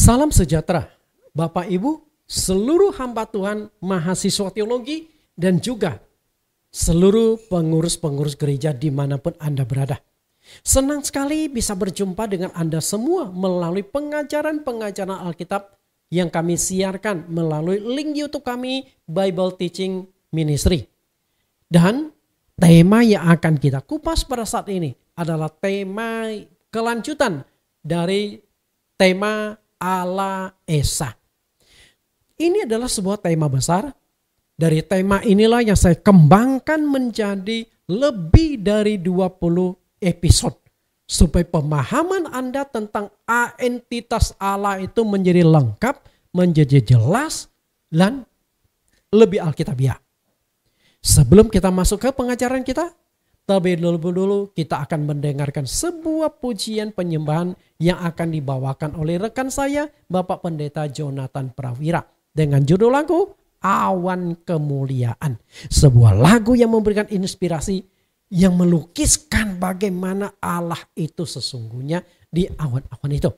Salam sejahtera, Bapak Ibu, seluruh hamba Tuhan, mahasiswa teologi, dan juga seluruh pengurus-pengurus gereja dimanapun Anda berada. Senang sekali bisa berjumpa dengan Anda semua melalui pengajaran-pengajaran Alkitab yang kami siarkan melalui link YouTube kami, Bible Teaching Ministry. Dan tema yang akan kita kupas pada saat ini adalah tema kelanjutan dari tema Allah Esa. Ini adalah sebuah tema besar. Dari tema inilah yang saya kembangkan menjadi lebih dari 20 episode. Supaya pemahaman Anda tentang entitas Allah itu menjadi lengkap, menjadi jelas, dan lebih alkitabiah. Sebelum kita masuk ke pengajaran kita, terlebih dulu kita akan mendengarkan sebuah pujian penyembahan yang akan dibawakan oleh rekan saya, Bapak Pendeta Jonathan Prawira, dengan judul lagu Awan Kemuliaan. Sebuah lagu yang memberikan inspirasi, yang melukiskan bagaimana Allah itu sesungguhnya di awan-awan itu.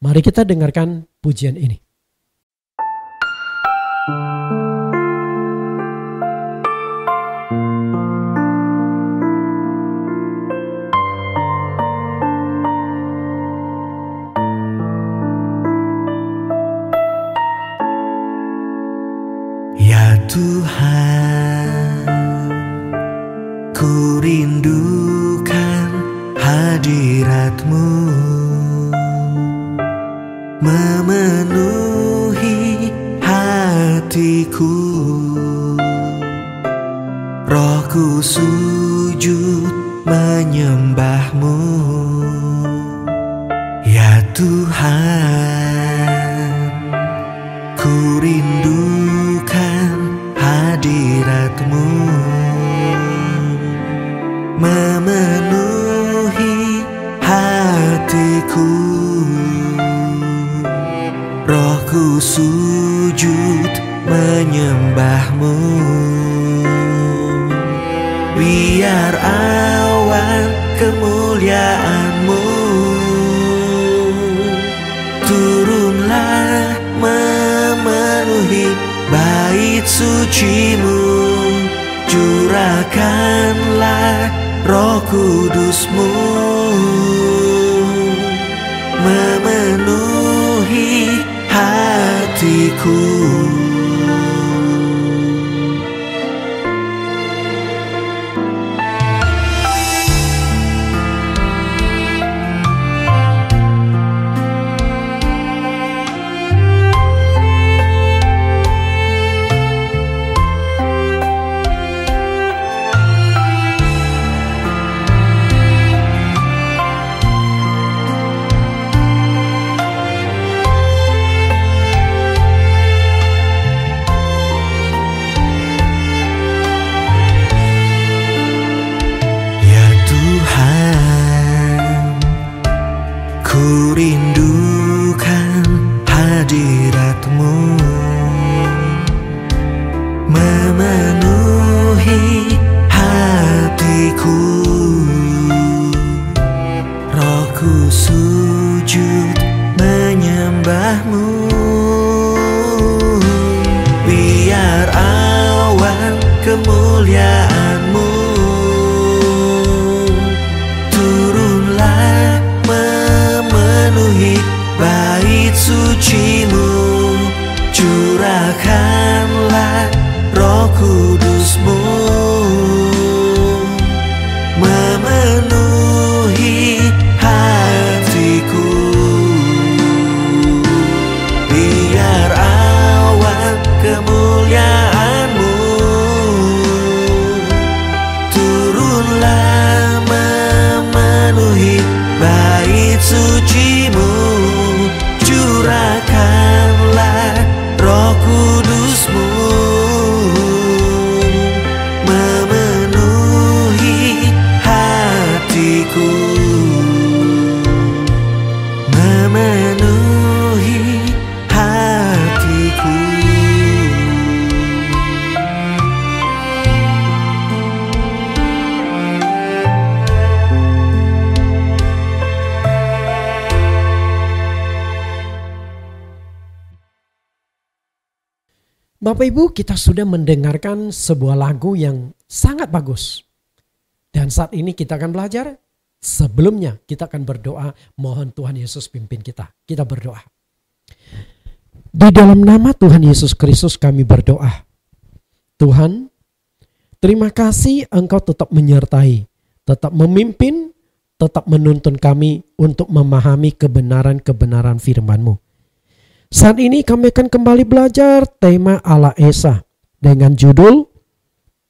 Mari kita dengarkan pujian ini. Ya Tuhan, ku rindukan hadirat-Mu, memenuhi hatiku. Rohku sujud menyembah-Mu. Ya Tuhan, ku rindukan hadirat-Mu, memenuhi hatiku. Rohku sujud menyembah-Mu. Biar awan kemuliaan-Mu turunlah memenuhi bait suci-Mu. Curahkanlah Roh Kudus-Mu, memenuhi hatiku. Ku rindukan hadirat-Mu, memenuhi hatiku. Rohku sujud menyembah-Mu. Biar awan kemuliaan-Mu turunlah memenuhi bait suci-Mu. Curahkanlah Roh Kudus-Mu, memenuhi hatiku. Biar awan kemuliaan-Mu turunlah memenuhi bait suci-Mu. Curahkanlah Roh Kudus-Mu, memenuhi hatiku, memenuhi hatiku. Bapak Ibu, kita sudah mendengarkan sebuah lagu yang sangat bagus. Dan saat ini kita akan belajar. Sebelumnya kita akan berdoa, mohon Tuhan Yesus pimpin kita. Kita berdoa. Di dalam nama Tuhan Yesus Kristus kami berdoa. Tuhan, terima kasih Engkau tetap menyertai, tetap memimpin, tetap menuntun kami untuk memahami kebenaran-kebenaran firman-Mu. Saat ini kami akan kembali belajar tema Allah Esa dengan judul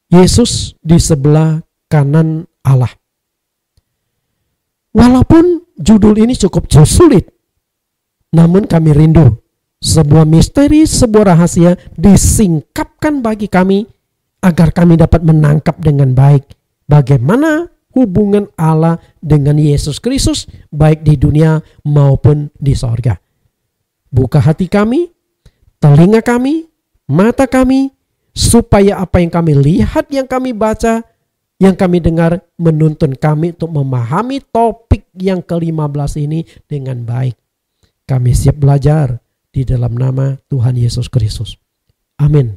Yesus di sebelah kanan Allah. Walaupun judul ini cukup sulit, namun kami rindu sebuah misteri, sebuah rahasia disingkapkan bagi kami agar kami dapat menangkap dengan baik bagaimana hubungan Allah dengan Yesus Kristus baik di dunia maupun di sorga. Buka hati kami, telinga kami, mata kami, supaya apa yang kami lihat, yang kami baca, yang kami dengar menuntun kami untuk memahami topik yang ke-15 ini dengan baik. Kami siap belajar di dalam nama Tuhan Yesus Kristus. Amin.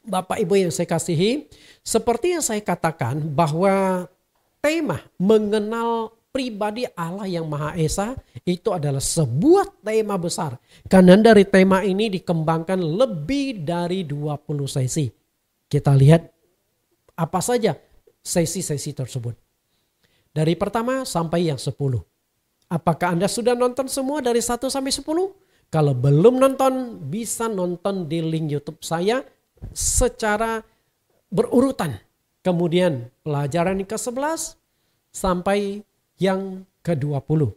Bapak Ibu yang saya kasihi, seperti yang saya katakan bahwa tema mengenal pribadi Allah yang Maha Esa itu adalah sebuah tema besar. Karena dari tema ini dikembangkan lebih dari 20 sesi. Kita lihat apa saja sesi-sesi tersebut. Dari pertama sampai yang 10. Apakah Anda sudah nonton semua dari 1 sampai 10? Kalau belum nonton, bisa nonton di link YouTube saya secara berurutan. Kemudian pelajaran yang ke-11 sampai yang ke-20.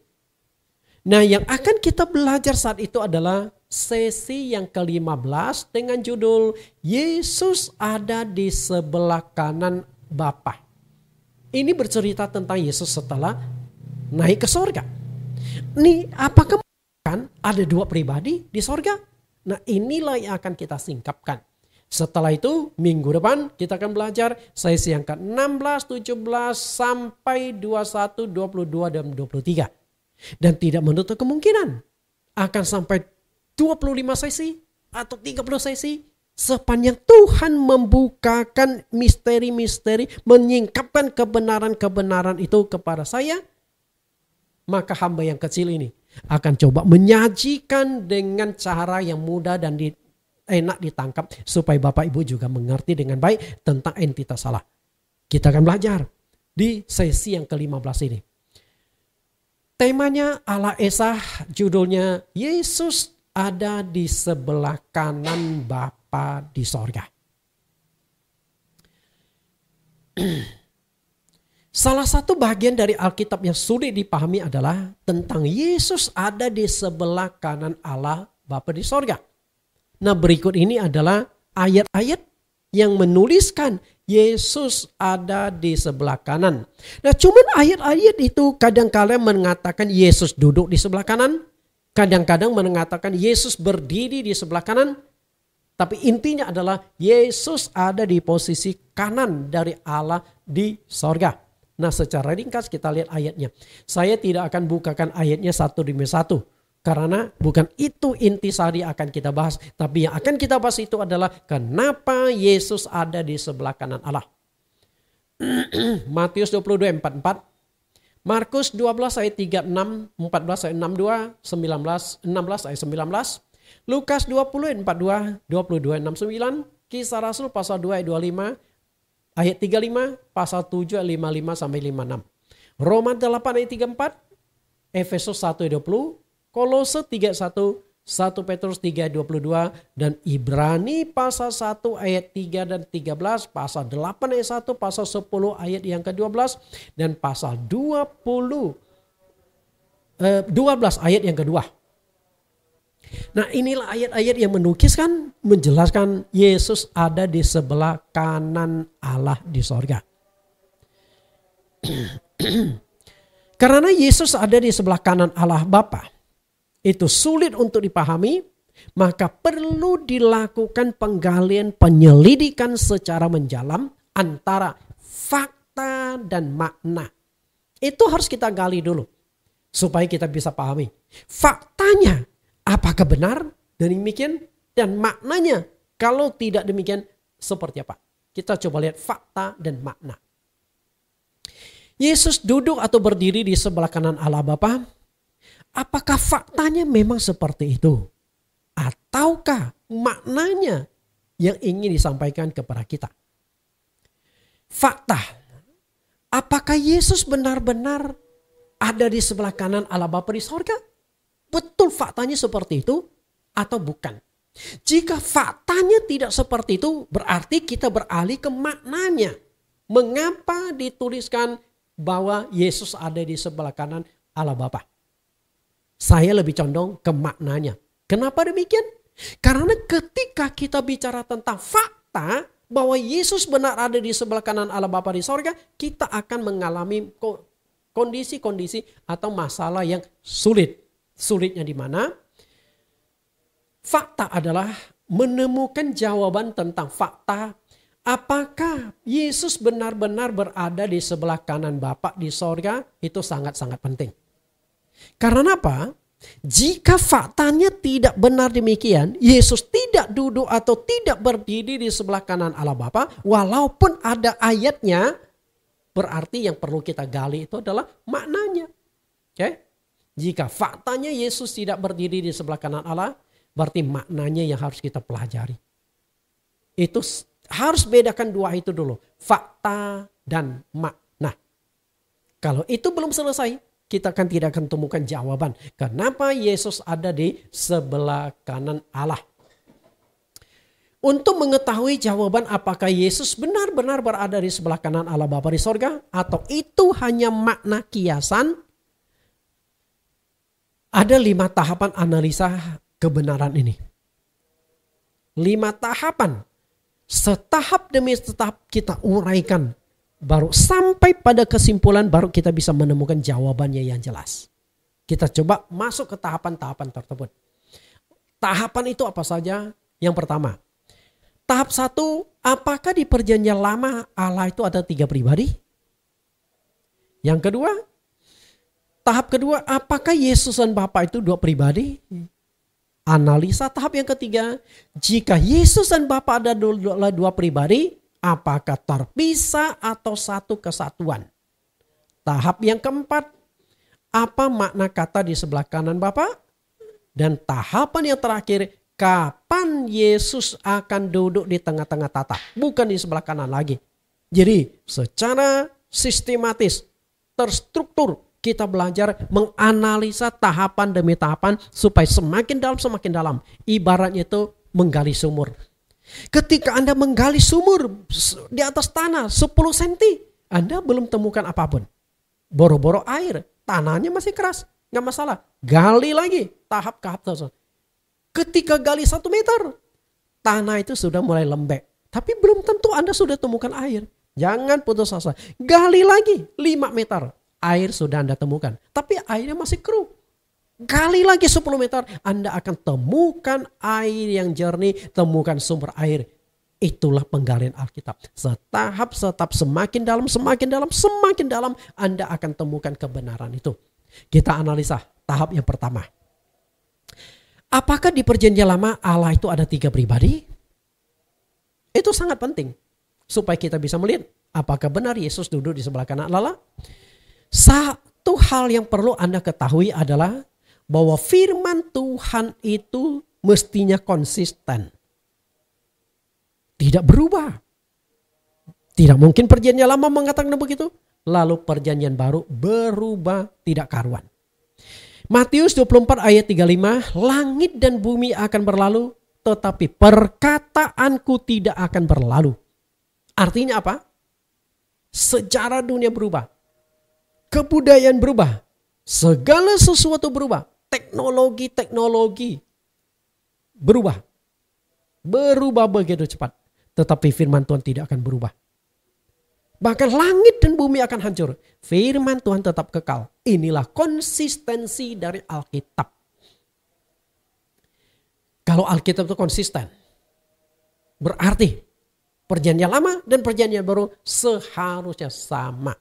Nah, yang akan kita belajar saat itu adalah sesi yang ke-15 dengan judul Yesus ada di sebelah kanan Bapa. Ini bercerita tentang Yesus setelah naik ke sorga. Nih, apakah kan ada dua pribadi di sorga? Nah, inilah yang akan kita singkapkan. Setelah itu minggu depan kita akan belajar sesi yang ke-16, 17 sampai 21, 22 dan 23. Dan tidak menutup kemungkinan akan sampai 25 sesi atau 30 sesi sepanjang Tuhan membukakan misteri-misteri, menyingkapkan kebenaran-kebenaran itu kepada saya. Maka hamba yang kecil ini akan coba menyajikan dengan cara yang mudah dan enak ditangkap supaya Bapak Ibu juga mengerti dengan baik tentang entitas Allah. Kita akan belajar di sesi yang ke-15 ini. Temanya Allah Esa, judulnya Yesus ada di sebelah kanan Bapa di sorga. Salah satu bagian dari Alkitab yang sulit dipahami adalah tentang Yesus ada di sebelah kanan Allah Bapa di sorga. Nah, berikut ini adalah ayat-ayat yang menuliskan Yesus ada di sebelah kanan. Nah, cuman ayat-ayat itu kadang-kadang mengatakan Yesus duduk di sebelah kanan. Kadang-kadang mengatakan Yesus berdiri di sebelah kanan. Tapi intinya adalah Yesus ada di posisi kanan dari Allah di sorga. Nah, secara ringkas kita lihat ayatnya. Saya tidak akan bukakan ayatnya satu demi satu. Karena bukan itu intisari akan kita bahas. Tapi yang akan kita bahas itu adalah kenapa Yesus ada di sebelah kanan Allah. Matius 22:44. Markus 12 ayat 36, 14 ayat 62, 16 ayat 19. Lukas 20 ayat 42, 22 ayat 69. Kisah Rasul pasal 2 ayat 25, ayat 35, pasal 7 ayat 55 sampai 56. Roma 8 ayat 34, Efesus 1 ayat 20, Kolose 3:1, 1 Petrus 3:22, dan Ibrani pasal 1 ayat 3 dan 13, pasal 8 ayat 1, pasal 10 ayat yang ke-12, dan pasal 12 ayat yang kedua. Nah, inilah ayat-ayat yang menjelaskan Yesus ada di sebelah kanan Allah di sorga. Karena Yesus ada di sebelah kanan Allah Bapa, itu sulit untuk dipahami, maka perlu dilakukan penggalian, penyelidikan secara mendalam antara fakta dan makna. Itu harus kita gali dulu supaya kita bisa pahami. Faktanya apakah benar demikian dan maknanya kalau tidak demikian seperti apa? Kita coba lihat fakta dan makna. Yesus duduk atau berdiri di sebelah kanan Allah Bapa. Apakah faktanya memang seperti itu? Ataukah maknanya yang ingin disampaikan kepada kita? Fakta. Apakah Yesus benar-benar ada di sebelah kanan Allah Bapa di sorga? Betul faktanya seperti itu atau bukan? Jika faktanya tidak seperti itu, berarti kita beralih ke maknanya. Mengapa dituliskan bahwa Yesus ada di sebelah kanan Allah Bapa? Saya lebih condong ke maknanya. Kenapa demikian? Karena ketika kita bicara tentang fakta bahwa Yesus benar ada di sebelah kanan Allah Bapa di sorga, kita akan mengalami kondisi-kondisi atau masalah yang sulit. Sulitnya di mana? Fakta adalah menemukan jawaban tentang fakta. Apakah Yesus benar-benar berada di sebelah kanan Bapa di sorga? Itu sangat-sangat penting. Karena apa? Jika faktanya tidak benar demikian, Yesus tidak duduk atau tidak berdiri di sebelah kanan Allah Bapa, walaupun ada ayatnya, berarti yang perlu kita gali itu adalah maknanya. Oke? Jika faktanya Yesus tidak berdiri di sebelah kanan Allah, berarti maknanya yang harus kita pelajari. Itu harus bedakan dua itu dulu. Fakta dan makna. Kalau itu belum selesai, kita tidak akan temukan jawaban. Kenapa Yesus ada di sebelah kanan Allah. Untuk mengetahui jawaban apakah Yesus benar-benar berada di sebelah kanan Allah Bapa di sorga. Atau itu hanya makna kiasan. Ada 5 tahapan analisa kebenaran ini. 5 tahapan. Setahap demi setahap kita uraikan. Baru sampai pada kesimpulan baru kita bisa menemukan jawabannya yang jelas. Kita coba masuk ke tahapan-tahapan tersebut. Tahapan itu apa saja? Yang pertama. Tahap 1, apakah di perjanjian lama Allah itu ada 3 pribadi? Yang kedua, tahap kedua, apakah Yesus dan Bapa itu 2 pribadi? Analisa tahap yang ketiga, jika Yesus dan Bapa ada 2 pribadi, apakah terpisah atau satu kesatuan? Tahap yang keempat, apa makna kata di sebelah kanan Bapa? Dan tahapan yang terakhir, kapan Yesus akan duduk di tengah-tengah tata? Bukan di sebelah kanan lagi. Jadi secara sistematis, terstruktur, kita belajar menganalisa tahapan demi tahapan supaya semakin dalam. Ibaratnya itu menggali sumur. Ketika Anda menggali sumur di atas tanah 10 cm, Anda belum temukan apapun. Boro-boro air, tanahnya masih keras, nggak masalah. Gali lagi tahap-tahap tersebut. Ketika gali 1 meter, tanah itu sudah mulai lembek. Tapi belum tentu Anda sudah temukan air. Jangan putus asa. Gali lagi 5 meter. Air sudah Anda temukan. Tapi airnya masih keruh. Gali lagi 10 meter. Anda akan temukan air yang jernih. Temukan sumber air. Itulah penggalian Alkitab. Setahap semakin dalam. Anda akan temukan kebenaran itu. Kita analisa tahap yang pertama. Apakah di perjanjian lama Allah itu ada 3 pribadi? Itu sangat penting. Supaya kita bisa melihat apakah benar Yesus duduk di sebelah kanan Allah. Satu hal yang perlu Anda ketahui adalah bahwa firman Tuhan itu mestinya konsisten. Tidak berubah. Tidak mungkin perjanjian lama mengatakan begitu. Lalu perjanjian baru berubah tidak karuan. Matius 24 ayat 35, langit dan bumi akan berlalu, tetapi perkataanku tidak akan berlalu. Artinya apa? Sejarah dunia berubah. Kebudayaan berubah. Segala sesuatu berubah. Teknologi berubah. Berubah begitu cepat. Tetapi firman Tuhan tidak akan berubah. Bahkan langit dan bumi akan hancur. Firman Tuhan tetap kekal. Inilah konsistensi dari Alkitab. Kalau Alkitab itu konsisten, berarti perjanjian lama dan perjanjian baru seharusnya sama.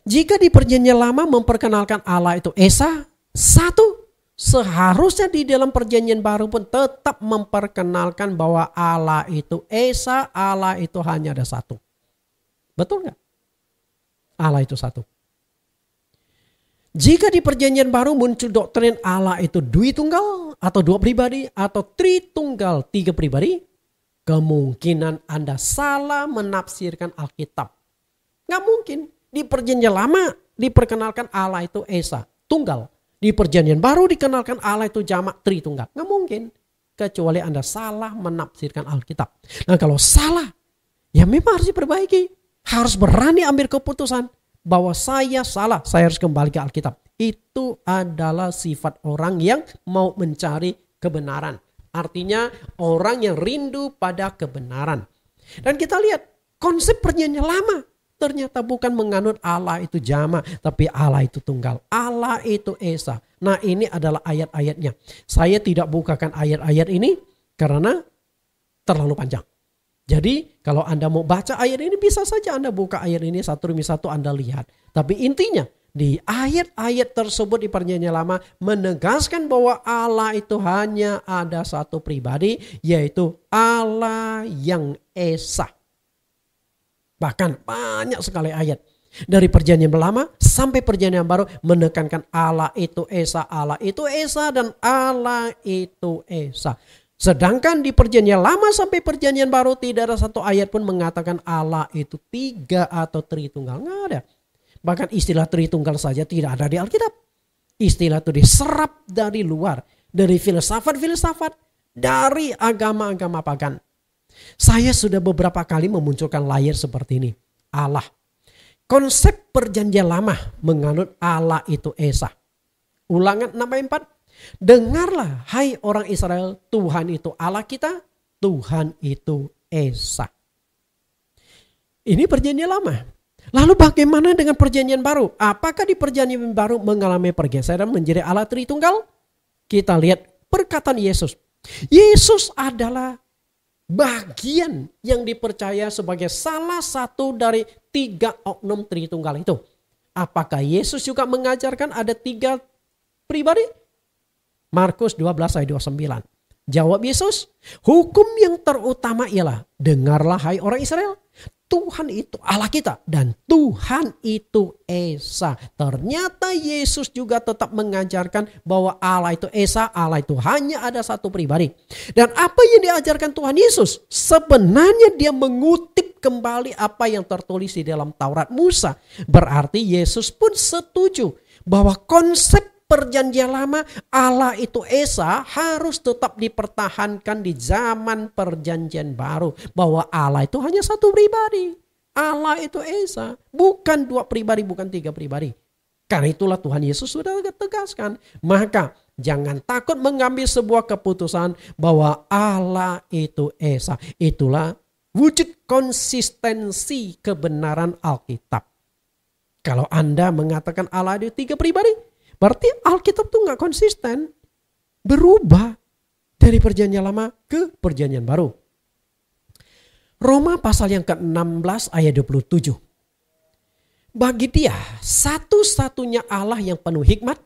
Jika di perjanjian lama memperkenalkan Allah itu Esa, satu, seharusnya di dalam perjanjian baru pun tetap memperkenalkan bahwa Allah itu Esa, Allah itu hanya ada satu. Betul nggak? Allah itu satu. Jika di perjanjian baru muncul doktrin Allah itu dui tunggal atau dua pribadi atau tritunggal tiga pribadi, kemungkinan Anda salah menafsirkan Alkitab. Nggak mungkin. Di perjanjian lama diperkenalkan Allah itu Esa, tunggal. Di perjanjian baru dikenalkan Allah itu jamak tritunggal. Nggak mungkin. Kecuali Anda salah menafsirkan Alkitab. Nah kalau salah, ya memang harus diperbaiki. Harus berani ambil keputusan bahwa saya salah, saya harus kembali ke Alkitab. Itu adalah sifat orang yang mau mencari kebenaran. Artinya orang yang rindu pada kebenaran. Dan kita lihat konsep perjanjian lama ternyata bukan menganut Allah itu jama, tapi Allah itu tunggal. Allah itu Esa. Nah ini adalah ayat-ayatnya. Saya tidak bukakan ayat-ayat ini karena terlalu panjang. Jadi kalau Anda mau baca ayat ini bisa saja Anda buka ayat ini satu demi satu Anda lihat. Tapi intinya di ayat-ayat tersebut di perjanjian lama menegaskan bahwa Allah itu hanya ada satu pribadi, yaitu Allah yang Esa. Bahkan banyak sekali ayat dari perjanjian lama sampai perjanjian baru menekankan Allah itu Esa, Allah itu Esa, dan Allah itu Esa. Sedangkan di perjanjian lama sampai perjanjian baru tidak ada satu ayat pun mengatakan Allah itu tiga atau tritunggal. Nggak ada. Bahkan istilah tritunggal saja tidak ada di Alkitab. Istilah itu diserap dari luar. Dari filsafat-filsafat. Dari agama-agama pagan. Saya sudah beberapa kali memunculkan layar seperti ini. Allah. Konsep perjanjian lama menganut Allah itu Esa. Ulangan 6 ayat 4. Dengarlah hai orang Israel, Tuhan itu Allah kita, Tuhan itu Esa. Ini perjanjian lama. Lalu bagaimana dengan perjanjian baru? Apakah di perjanjian baru mengalami pergeseran menjadi Allah Tritunggal? Kita lihat perkataan Yesus. Yesus adalah bagian yang dipercaya sebagai salah satu dari tiga oknum Tritunggal itu. Apakah Yesus juga mengajarkan ada tiga pribadi? Markus 12 ayat 29. Jawab Yesus, hukum yang terutama ialah, dengarlah hai orang Israel, Tuhan itu Allah kita dan Tuhan itu Esa. Ternyata Yesus juga tetap mengajarkan bahwa Allah itu Esa, Allah itu hanya ada satu pribadi. Dan apa yang diajarkan Tuhan Yesus? Sebenarnya dia mengutip kembali apa yang tertulis di dalam Taurat Musa. Berarti Yesus pun setuju bahwa konsep perjanjian lama Allah itu Esa harus tetap dipertahankan di zaman perjanjian baru. Bahwa Allah itu hanya satu pribadi. Allah itu Esa. Bukan dua pribadi, bukan tiga pribadi. Karena itulah Tuhan Yesus sudah tegaskan. Maka jangan takut mengambil sebuah keputusan bahwa Allah itu Esa. Itulah wujud konsistensi kebenaran Alkitab. Kalau Anda mengatakan Allah itu tiga pribadi, berarti Alkitab tuh gak konsisten. Berubah dari perjanjian lama ke perjanjian baru. Roma pasal yang ke-16 ayat 27. Bagi dia satu-satunya Allah yang penuh hikmat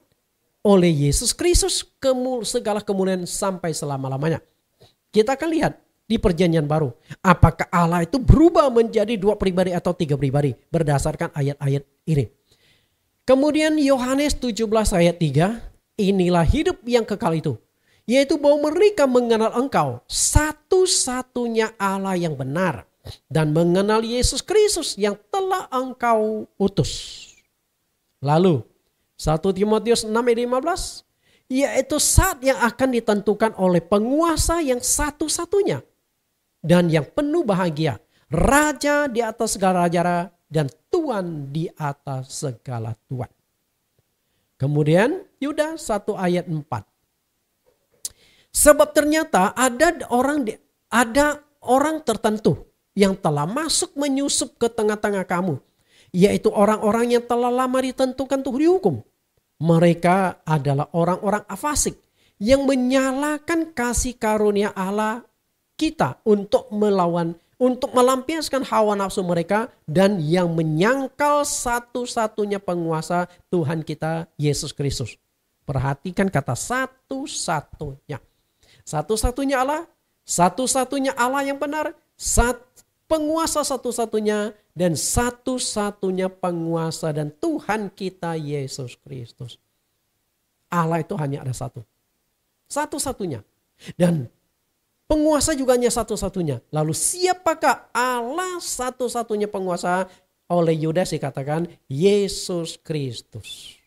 oleh Yesus Kristus segala kemuliaan sampai selama-lamanya. Kita akan lihat di perjanjian baru. Apakah Allah itu berubah menjadi dua pribadi atau tiga pribadi berdasarkan ayat-ayat ini. Kemudian Yohanes 17 ayat 3, inilah hidup yang kekal itu, yaitu bahwa mereka mengenal engkau satu-satunya Allah yang benar dan mengenal Yesus Kristus yang telah engkau utus. Lalu 1 Timotius 6 ayat 15, yaitu saat yang akan ditentukan oleh penguasa yang satu-satunya dan yang penuh bahagia, raja di atas segala raja dan Tuhan di atas segala Tuhan. Kemudian Yudas 1 ayat 4. Sebab ternyata ada orang tertentu yang telah masuk menyusup ke tengah-tengah kamu, yaitu orang-orang yang telah lama ditentukan untuk dihukum. Mereka adalah orang-orang fasik yang menyalahkan kasih karunia Allah kita untuk melampiaskan hawa nafsu mereka dan yang menyangkal satu-satunya penguasa Tuhan kita Yesus Kristus. Perhatikan kata satu-satunya. Satu-satunya Allah, satu-satunya Allah yang benar, penguasa satu-satunya, dan satu-satunya penguasa dan Tuhan kita Yesus Kristus. Allah itu hanya ada satu. Satu-satunya. Dan penguasa juga hanya satu-satunya. Lalu siapakah Allah satu-satunya penguasa? Oleh Yudas dikatakan Yesus Kristus.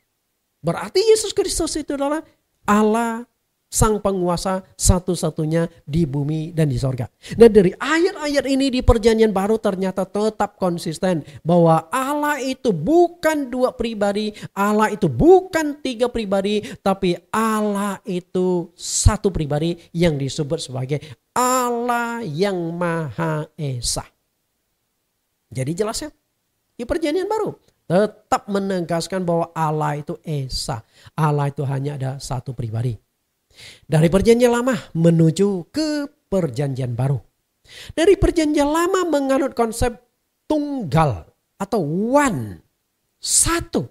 Berarti Yesus Kristus itu adalah Allah sang penguasa satu-satunya di bumi dan di sorga. Dan dari ayat-ayat ini di perjanjian baru ternyata tetap konsisten bahwa Allah itu bukan dua pribadi, Allah itu bukan tiga pribadi, tapi Allah itu satu pribadi yang disebut sebagai Allah yang Maha Esa. Jadi jelas ya, di perjanjian baru tetap menegaskan bahwa Allah itu Esa. Allah itu hanya ada satu pribadi. Dari perjanjian lama menuju ke perjanjian baru. Dari perjanjian lama menganut konsep tunggal atau one, satu.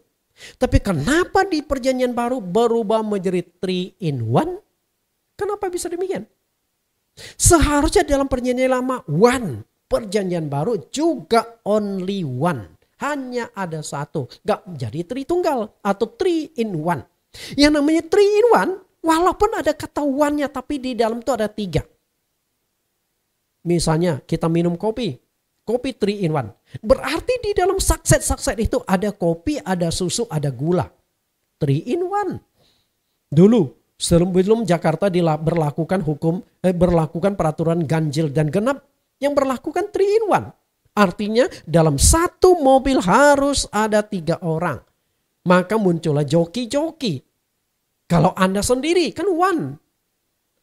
Tapi kenapa di perjanjian baru berubah menjadi 3 in 1? Kenapa bisa demikian? Seharusnya dalam perjanjian lama one, perjanjian baru juga only one. Hanya ada satu. Gak jadi tritunggal atau 3 in 1. Yang namanya 3 in 1, walaupun ada kata one-nya, tapi di dalam itu ada 3. Misalnya kita minum kopi 3 in 1. Berarti di dalam sakset itu ada kopi, ada susu, ada gula. 3 in 1. Dulu sebelum Jakarta berlakukan peraturan ganjil dan genap yang berlakukan 3 in 1. Artinya dalam satu mobil harus ada 3 orang. Maka muncullah joki-joki. Kalau Anda sendiri kan one.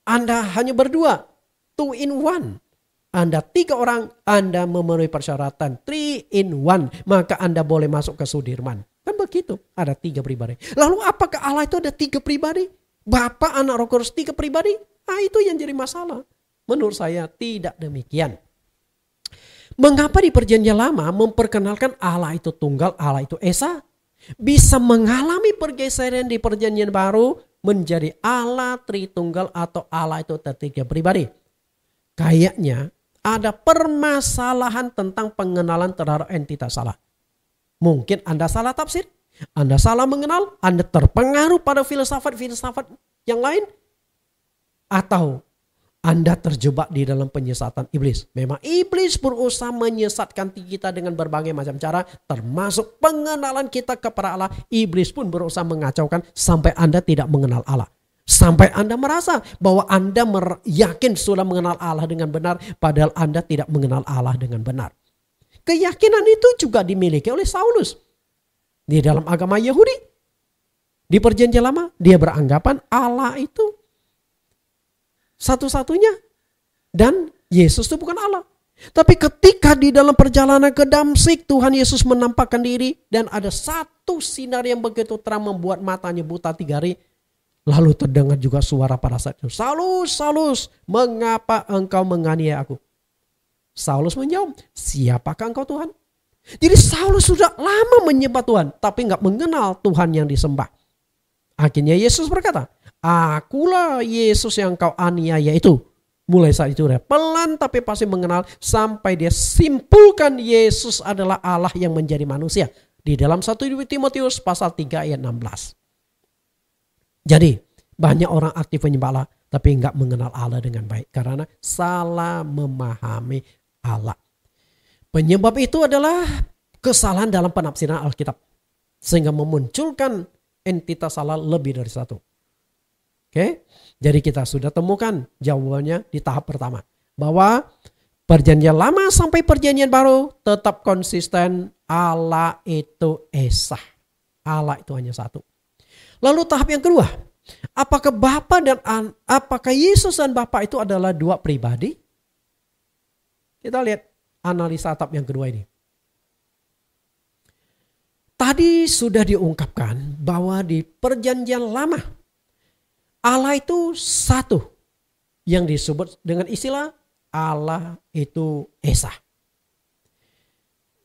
Anda hanya berdua 2 in 1. Anda 3 orang, Anda memenuhi persyaratan 3 in 1. Maka Anda boleh masuk ke Sudirman. Kan begitu, ada 3 pribadi. Lalu apakah Allah itu ada 3 pribadi? Bapa, Anak, Roh Kudus 3 pribadi? Nah itu yang jadi masalah. Menurut saya tidak demikian. Mengapa di perjanjian lama memperkenalkan Allah itu tunggal, Allah itu Esa? Bisa mengalami pergeseran di perjanjian baru menjadi Allah Tritunggal atau Allah itu tiga pribadi. Kayaknya ada permasalahan tentang pengenalan terhadap entitas Allah. Mungkin Anda salah tafsir, Anda salah mengenal, Anda terpengaruh pada filsafat-filsafat yang lain, atau Anda terjebak di dalam penyesatan iblis. Memang iblis berusaha menyesatkan kita dengan berbagai macam cara, termasuk pengenalan kita kepada Allah. Iblis pun berusaha mengacaukan sampai Anda tidak mengenal Allah. Sampai Anda merasa bahwa Anda yakin sudah mengenal Allah dengan benar, padahal Anda tidak mengenal Allah dengan benar. Keyakinan itu juga dimiliki oleh Saulus. Di dalam agama Yahudi, di perjanjian lama, dia beranggapan Allah itu satu-satunya dan Yesus itu bukan Allah. Tapi ketika di dalam perjalanan ke Damsyik, Tuhan Yesus menampakkan diri dan ada satu sinar yang begitu terang membuat matanya buta 3 hari. Lalu terdengar juga suara pada saat itu, Saulus, Saulus, mengapa engkau menganiaya aku? Saulus menjawab, siapakah engkau Tuhan? Jadi Saulus sudah lama menyembah Tuhan, tapi nggak mengenal Tuhan yang disembah. Akhirnya Yesus berkata, akulah Yesus yang kau aniaya itu. Mulai saat itu dia pelan tapi pasti mengenal sampai dia simpulkan Yesus adalah Allah yang menjadi manusia. Di dalam 1 Timotius pasal 3 ayat 16. Jadi banyak orang aktif menyembah Allah tapi nggak mengenal Allah dengan baik karena salah memahami Allah. Penyebab itu adalah kesalahan dalam penafsiran Alkitab sehingga memunculkan entitas Allah lebih dari satu. Oke, jadi kita sudah temukan jawabannya di tahap pertama. Bahwa perjanjian lama sampai perjanjian baru tetap konsisten Allah itu Esa. Allah itu hanya satu. Lalu tahap yang kedua. Apakah apakah Yesus dan Bapa itu adalah 2 pribadi? Kita lihat analisa tahap yang kedua ini. Tadi sudah diungkapkan bahwa di perjanjian lama Allah itu satu yang disebut dengan istilah Allah itu Esa.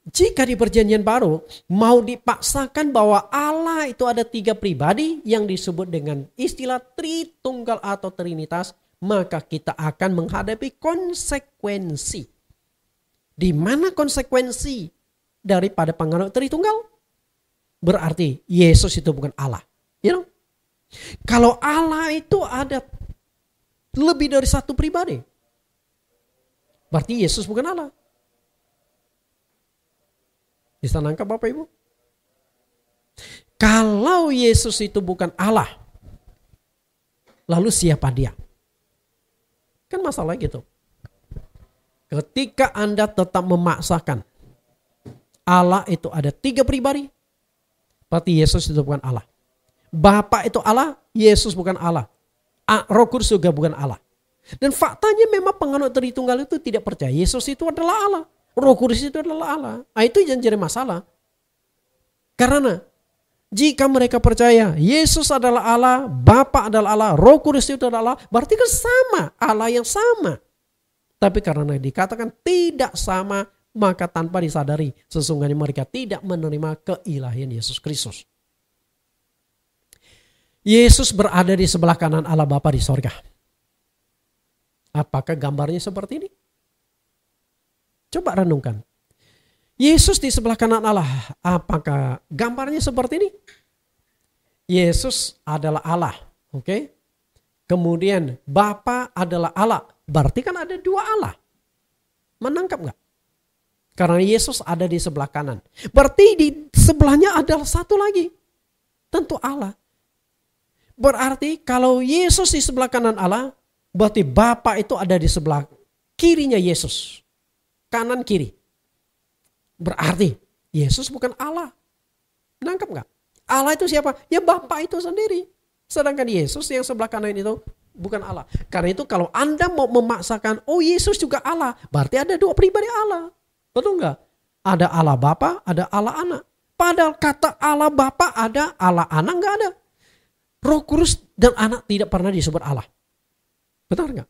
jika di perjanjian baru mau dipaksakan bahwa Allah itu ada 3 pribadi yang disebut dengan istilah Tritunggal atau Trinitas, maka kita akan menghadapi konsekuensi. Di mana konsekuensi daripada penganut Tritunggal? Berarti Yesus itu bukan Allah. You know? Kalau Allah itu ada lebih dari 1 pribadi, berarti Yesus bukan Allah. Bisa nangkap Bapak Ibu? Kalau Yesus itu bukan Allah, lalu siapa dia? Kan masalah gitu. Ketika Anda tetap memaksakan Allah itu ada 3 pribadi, berarti Yesus itu bukan Allah. Bapa itu Allah, Yesus bukan Allah. Roh Kudus juga bukan Allah. Dan faktanya memang penganut Tritunggal itu tidak percaya Yesus itu adalah Allah. Roh Kudus itu adalah Allah. Nah, itu yang jadi masalah. Karena jika mereka percaya Yesus adalah Allah, Bapa adalah Allah, Roh Kudus itu adalah Allah, berarti kan sama, Allah yang sama. Tapi karena dikatakan tidak sama, maka tanpa disadari sesungguhnya mereka tidak menerima keilahian Yesus Kristus. Yesus berada di sebelah kanan Allah Bapa di sorga. Apakah gambarnya seperti ini? Coba renungkan. Yesus di sebelah kanan Allah, apakah gambarnya seperti ini? Yesus adalah Allah, oke? Kemudian Bapa adalah Allah, berarti kan ada 2 Allah. Menangkap nggak? Karena Yesus ada di sebelah kanan. Berarti di sebelahnya ada 1 lagi. Tentu Allah. Berarti kalau Yesus di sebelah kanan Allah, berarti Bapa itu ada di sebelah kirinya Yesus. Kanan kiri. Berarti Yesus bukan Allah. Nangkap nggak? Allah itu siapa? Ya Bapa itu sendiri. Sedangkan Yesus yang sebelah kanan itu bukan Allah. Karena itu kalau Anda mau memaksakan, oh Yesus juga Allah, berarti ada 2 pribadi Allah. Betul nggak? Ada Allah Bapa, ada Allah Anak. Padahal kata Allah Bapa ada, Allah Anak nggak ada. Roh Kudus dan Anak tidak pernah disebut Allah. Benar nggak?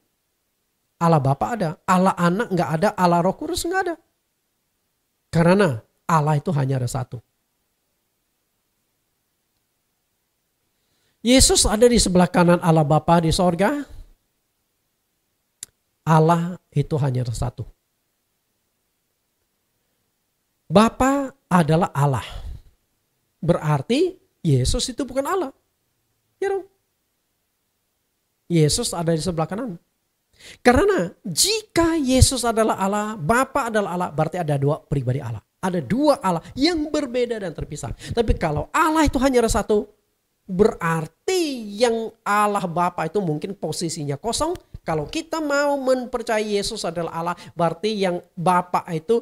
Allah Bapa ada, Allah Anak nggak ada, Allah Roh Kudus nggak ada. Karena Allah itu hanya ada 1. Yesus ada di sebelah kanan Allah Bapa di sorga. Allah itu hanya ada 1. Bapa adalah Allah. Berarti Yesus itu bukan Allah. Ya dong? Yesus ada di sebelah kanan. Karena jika Yesus adalah Allah, Bapa adalah Allah, berarti ada 2 pribadi Allah. Ada 2 Allah yang berbeda dan terpisah. Tapi kalau Allah itu hanya ada 1, berarti yang Allah Bapa itu mungkin posisinya kosong. Kalau kita mau mempercayai Yesus adalah Allah, berarti yang Bapa itu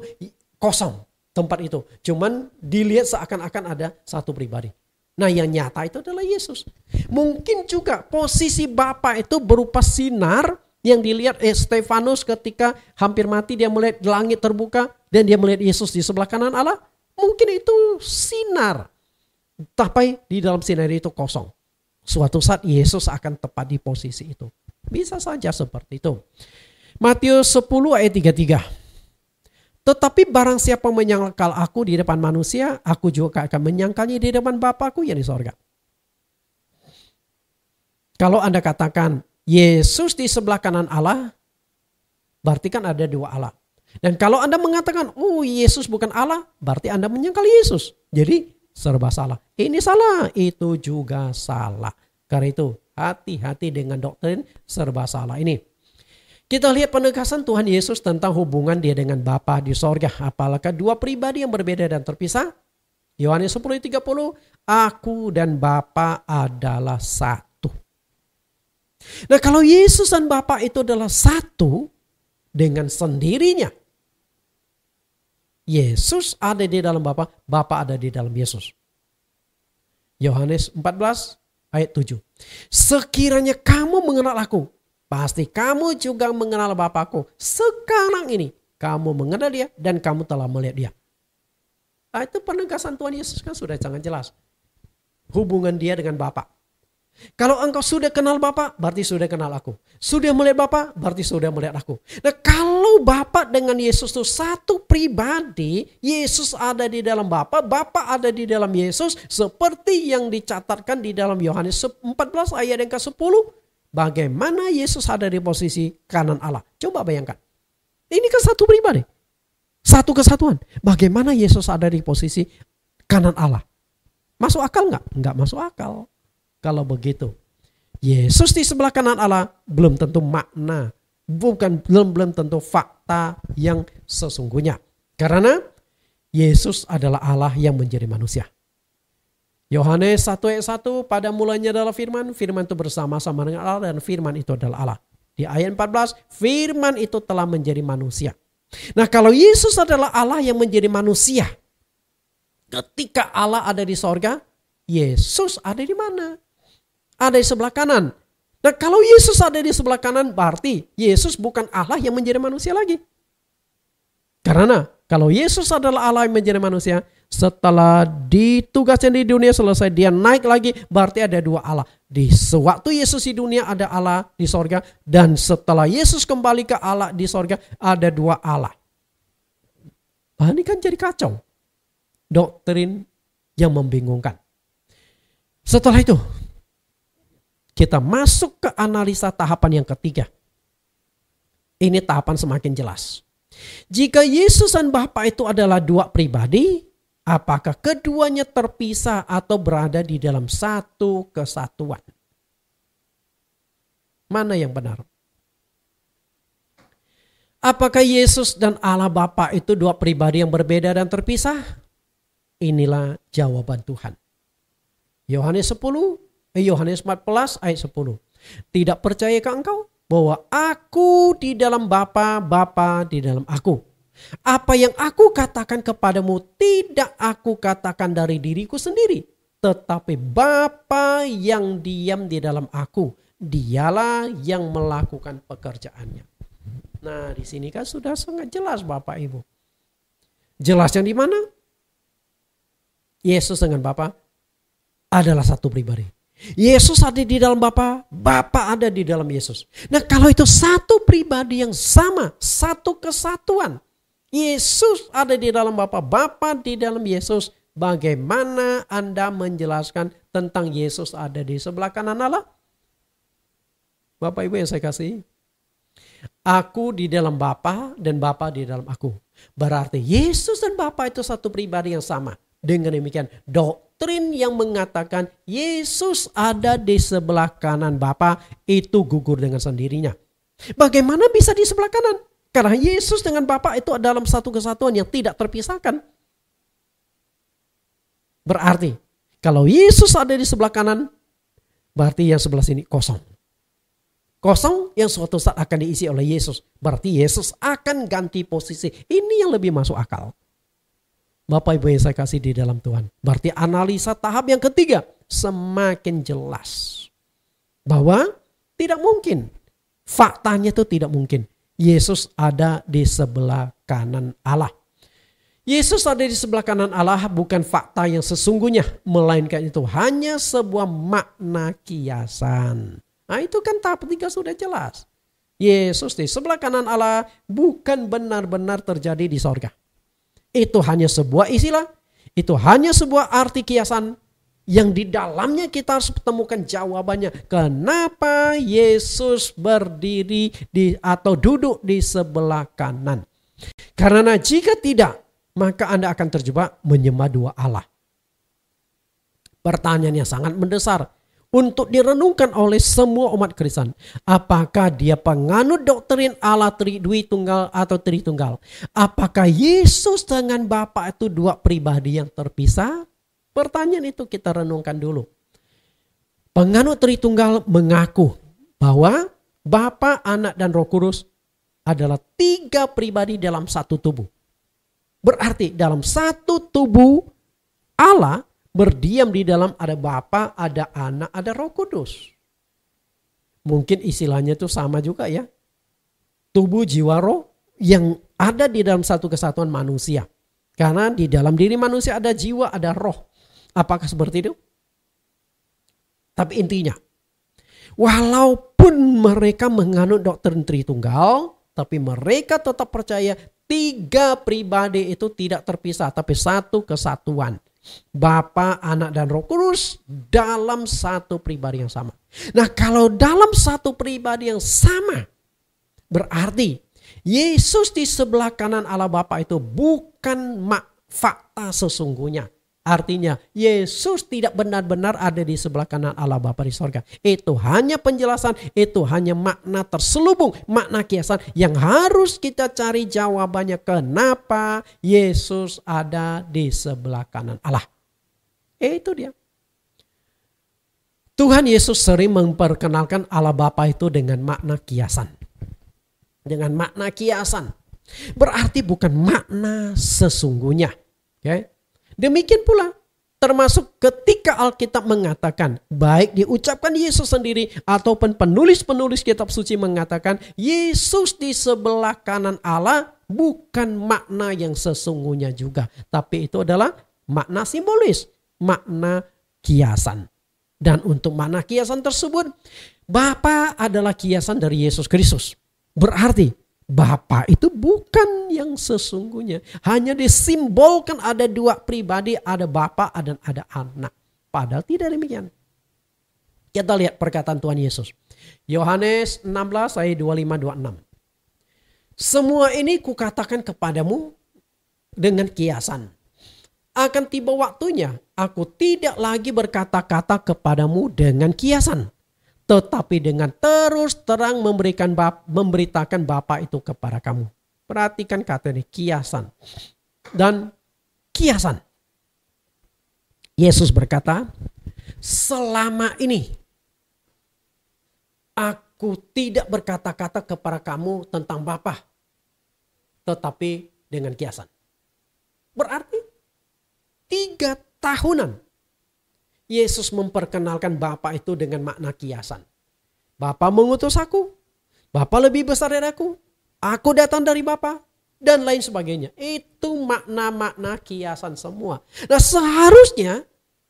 kosong tempat itu. Cuman dilihat seakan-akan ada 1 pribadi. Nah yang nyata itu adalah Yesus. Mungkin juga posisi Bapa itu berupa sinar yang dilihat Stefanus ketika hampir mati, dia melihat langit terbuka dan dia melihat Yesus di sebelah kanan Allah. Mungkin itu sinar. Tapi di dalam sinar itu kosong. Suatu saat Yesus akan tepat di posisi itu. Bisa saja seperti itu. Matius 10 ayat 33. Tetapi barang siapa menyangkal aku di depan manusia, aku juga akan menyangkalnya di depan Bapakku yang di sorga. Kalau Anda katakan Yesus di sebelah kanan Allah, berarti kan ada 2 Allah. Dan kalau Anda mengatakan, oh Yesus bukan Allah, berarti Anda menyangkal Yesus. Jadi serba salah. Ini salah, itu juga salah. Karena itu hati-hati dengan doktrin serba salah ini. Kita lihat penegasan Tuhan Yesus tentang hubungan dia dengan Bapa di sorga. Apakah 2 pribadi yang berbeda dan terpisah? Yohanes 10:30, aku dan Bapa adalah 1. Nah kalau Yesus dan Bapa itu adalah 1 dengan sendirinya. Yesus ada di dalam Bapa, Bapa ada di dalam Yesus. Yohanes 14 ayat 7. Sekiranya kamu mengenal aku, pasti kamu juga mengenal Bapakku. Sekarang ini kamu mengenal dia dan kamu telah melihat dia. Nah, itu penegasan Tuhan Yesus kan sudah sangat jelas. Hubungan dia dengan Bapa. Kalau engkau sudah kenal Bapa, berarti sudah kenal aku. Sudah melihat Bapa, berarti sudah melihat aku. Nah, kalau Bapa dengan Yesus itu satu pribadi, Yesus ada di dalam Bapa, Bapa ada di dalam Yesus, seperti yang dicatatkan di dalam Yohanes 14 ayat yang ke-10. Bagaimana Yesus ada di posisi kanan Allah? Coba bayangkan. Ini kan satu pribadi. Satu kesatuan. Bagaimana Yesus ada di posisi kanan Allah? Masuk akal nggak? Nggak masuk akal. Kalau begitu, Yesus di sebelah kanan Allah belum tentu makna, belum tentu fakta yang sesungguhnya. Karena Yesus adalah Allah yang menjadi manusia. Yohanes 1 ayat 1, pada mulanya adalah firman, firman itu bersama-sama dengan Allah dan firman itu adalah Allah. Di ayat 14, firman itu telah menjadi manusia. Nah, kalau Yesus adalah Allah yang menjadi manusia, ketika Allah ada di sorga, Yesus ada di mana? Ada di sebelah kanan. Nah, kalau Yesus ada di sebelah kanan, berarti Yesus bukan Allah yang menjadi manusia lagi. Karena kalau Yesus adalah Allah yang menjadi manusia, setelah ditugaskan di dunia selesai, dia naik lagi, berarti ada dua Allah. Di sewaktu Yesus di dunia ada Allah di sorga, dan setelah Yesus kembali ke Allah di sorga, ada dua Allah. Nah, ini kan jadi kacau. Doktrin yang membingungkan. Setelah itu, kita masuk ke analisa tahapan yang ketiga. Ini tahapan semakin jelas. Jika Yesus dan Bapa itu adalah dua pribadi, apakah keduanya terpisah atau berada di dalam satu kesatuan? Mana yang benar? Apakah Yesus dan Allah Bapa itu dua pribadi yang berbeda dan terpisah? Inilah jawaban Tuhan. Yohanes 14 ayat 10. Tidak percayakah engkau bahwa aku di dalam Bapa, Bapa di dalam aku? Apa yang aku katakan kepadamu tidak aku katakan dari diriku sendiri, tetapi Bapa yang diam di dalam aku, dialah yang melakukan pekerjaannya. Nah, di sini kan sudah sangat jelas Bapak Ibu. Jelasnya di mana? Yesus dengan Bapa adalah satu pribadi. Yesus ada di dalam Bapa, Bapa ada di dalam Yesus. Nah, kalau itu satu pribadi yang sama, satu kesatuan, Yesus ada di dalam Bapa, Bapa di dalam Yesus, bagaimana Anda menjelaskan tentang Yesus ada di sebelah kanan Allah? Bapak Ibu yang saya kasih, aku di dalam Bapa dan Bapa di dalam aku. Berarti Yesus dan Bapa itu satu pribadi yang sama. Dengan demikian, doktrin yang mengatakan Yesus ada di sebelah kanan Bapa itu gugur dengan sendirinya. Bagaimana bisa di sebelah kanan? Karena Yesus dengan Bapa itu dalam satu kesatuan yang tidak terpisahkan. Berarti kalau Yesus ada di sebelah kanan, berarti yang sebelah sini kosong. Kosong yang suatu saat akan diisi oleh Yesus. Berarti Yesus akan ganti posisi. Ini yang lebih masuk akal. Bapak Ibu yang saya kasih di dalam Tuhan. Berarti analisa tahap yang ketiga semakin jelas. Bahwa tidak mungkin. Faktanya itu tidak mungkin. Yesus ada di sebelah kanan Allah. Yesus ada di sebelah kanan Allah bukan fakta yang sesungguhnya. Melainkan itu hanya sebuah makna kiasan. Nah, itu kan tahap ketiga sudah jelas. Yesus di sebelah kanan Allah bukan benar-benar terjadi di sorga. Itu hanya sebuah istilah, itu hanya sebuah arti kiasan yang di dalamnya kita harus temukan jawabannya. Kenapa Yesus berdiri atau duduk di sebelah kanan? Karena jika tidak, maka Anda akan terjebak menyembah dua Allah. Pertanyaan yang sangat mendasar untuk direnungkan oleh semua umat Kristen. Apakah dia penganut doktrin Allah Tritunggal atau Tritunggal? Apakah Yesus dengan Bapa itu dua pribadi yang terpisah? Pertanyaan itu kita renungkan dulu. Penganut Tritunggal mengaku bahwa Bapa, Anak, dan Roh Kudus adalah tiga pribadi dalam satu tubuh. Berarti dalam satu tubuh Allah berdiam di dalam ada Bapa, ada Anak, ada Roh Kudus. Mungkin istilahnya itu sama juga ya. Tubuh, jiwa, roh yang ada di dalam satu kesatuan manusia. Karena di dalam diri manusia ada jiwa, ada roh. Apakah seperti itu? Tapi intinya Walaupun mereka menganut doktrin Tritunggal, tapi mereka tetap percaya 3 pribadi itu tidak terpisah, tapi satu kesatuan. Bapa, Anak, dan Roh Kudus dalam satu pribadi yang sama. Nah, kalau dalam satu pribadi yang sama, berarti Yesus di sebelah kanan Allah Bapa itu bukan fakta sesungguhnya. Artinya Yesus tidak benar-benar ada di sebelah kanan Allah Bapa di sorga. Itu hanya penjelasan, itu hanya makna terselubung, makna kiasan yang harus kita cari jawabannya kenapa Yesus ada di sebelah kanan Allah. Itu dia. Tuhan Yesus sering memperkenalkan Allah Bapa itu dengan makna kiasan. Dengan makna kiasan. Berarti bukan makna sesungguhnya. Oke? Demikian pula termasuk ketika Alkitab mengatakan, baik diucapkan Yesus sendiri ataupun penulis-penulis kitab suci mengatakan Yesus di sebelah kanan Allah bukan makna yang sesungguhnya juga. Tapi itu adalah makna simbolis, makna kiasan. Dan untuk makna kiasan tersebut, Bapa adalah kiasan dari Yesus Kristus. Berarti Bapa itu bukan yang sesungguhnya. Hanya disimbolkan ada 2 pribadi, ada Bapa dan ada Anak. Padahal tidak demikian. Kita lihat perkataan Tuhan Yesus. Yohanes 16 ayat 25-26. Semua ini kukatakan kepadamu dengan kiasan. Akan tiba waktunya aku tidak lagi berkata-kata kepadamu dengan kiasan. Tetapi dengan terus terang memberitakan Bapa itu kepada kamu. Perhatikan kata ini, kiasan. Dan kiasan. Yesus berkata, selama ini aku tidak berkata-kata kepada kamu tentang Bapa. Tetapi dengan kiasan. Berarti 3 tahunan Yesus memperkenalkan Bapa itu dengan makna kiasan. Bapa mengutus aku. Bapa lebih besar dari aku. Aku datang dari Bapa. Dan lain sebagainya. Itu makna-makna kiasan semua. Nah, seharusnya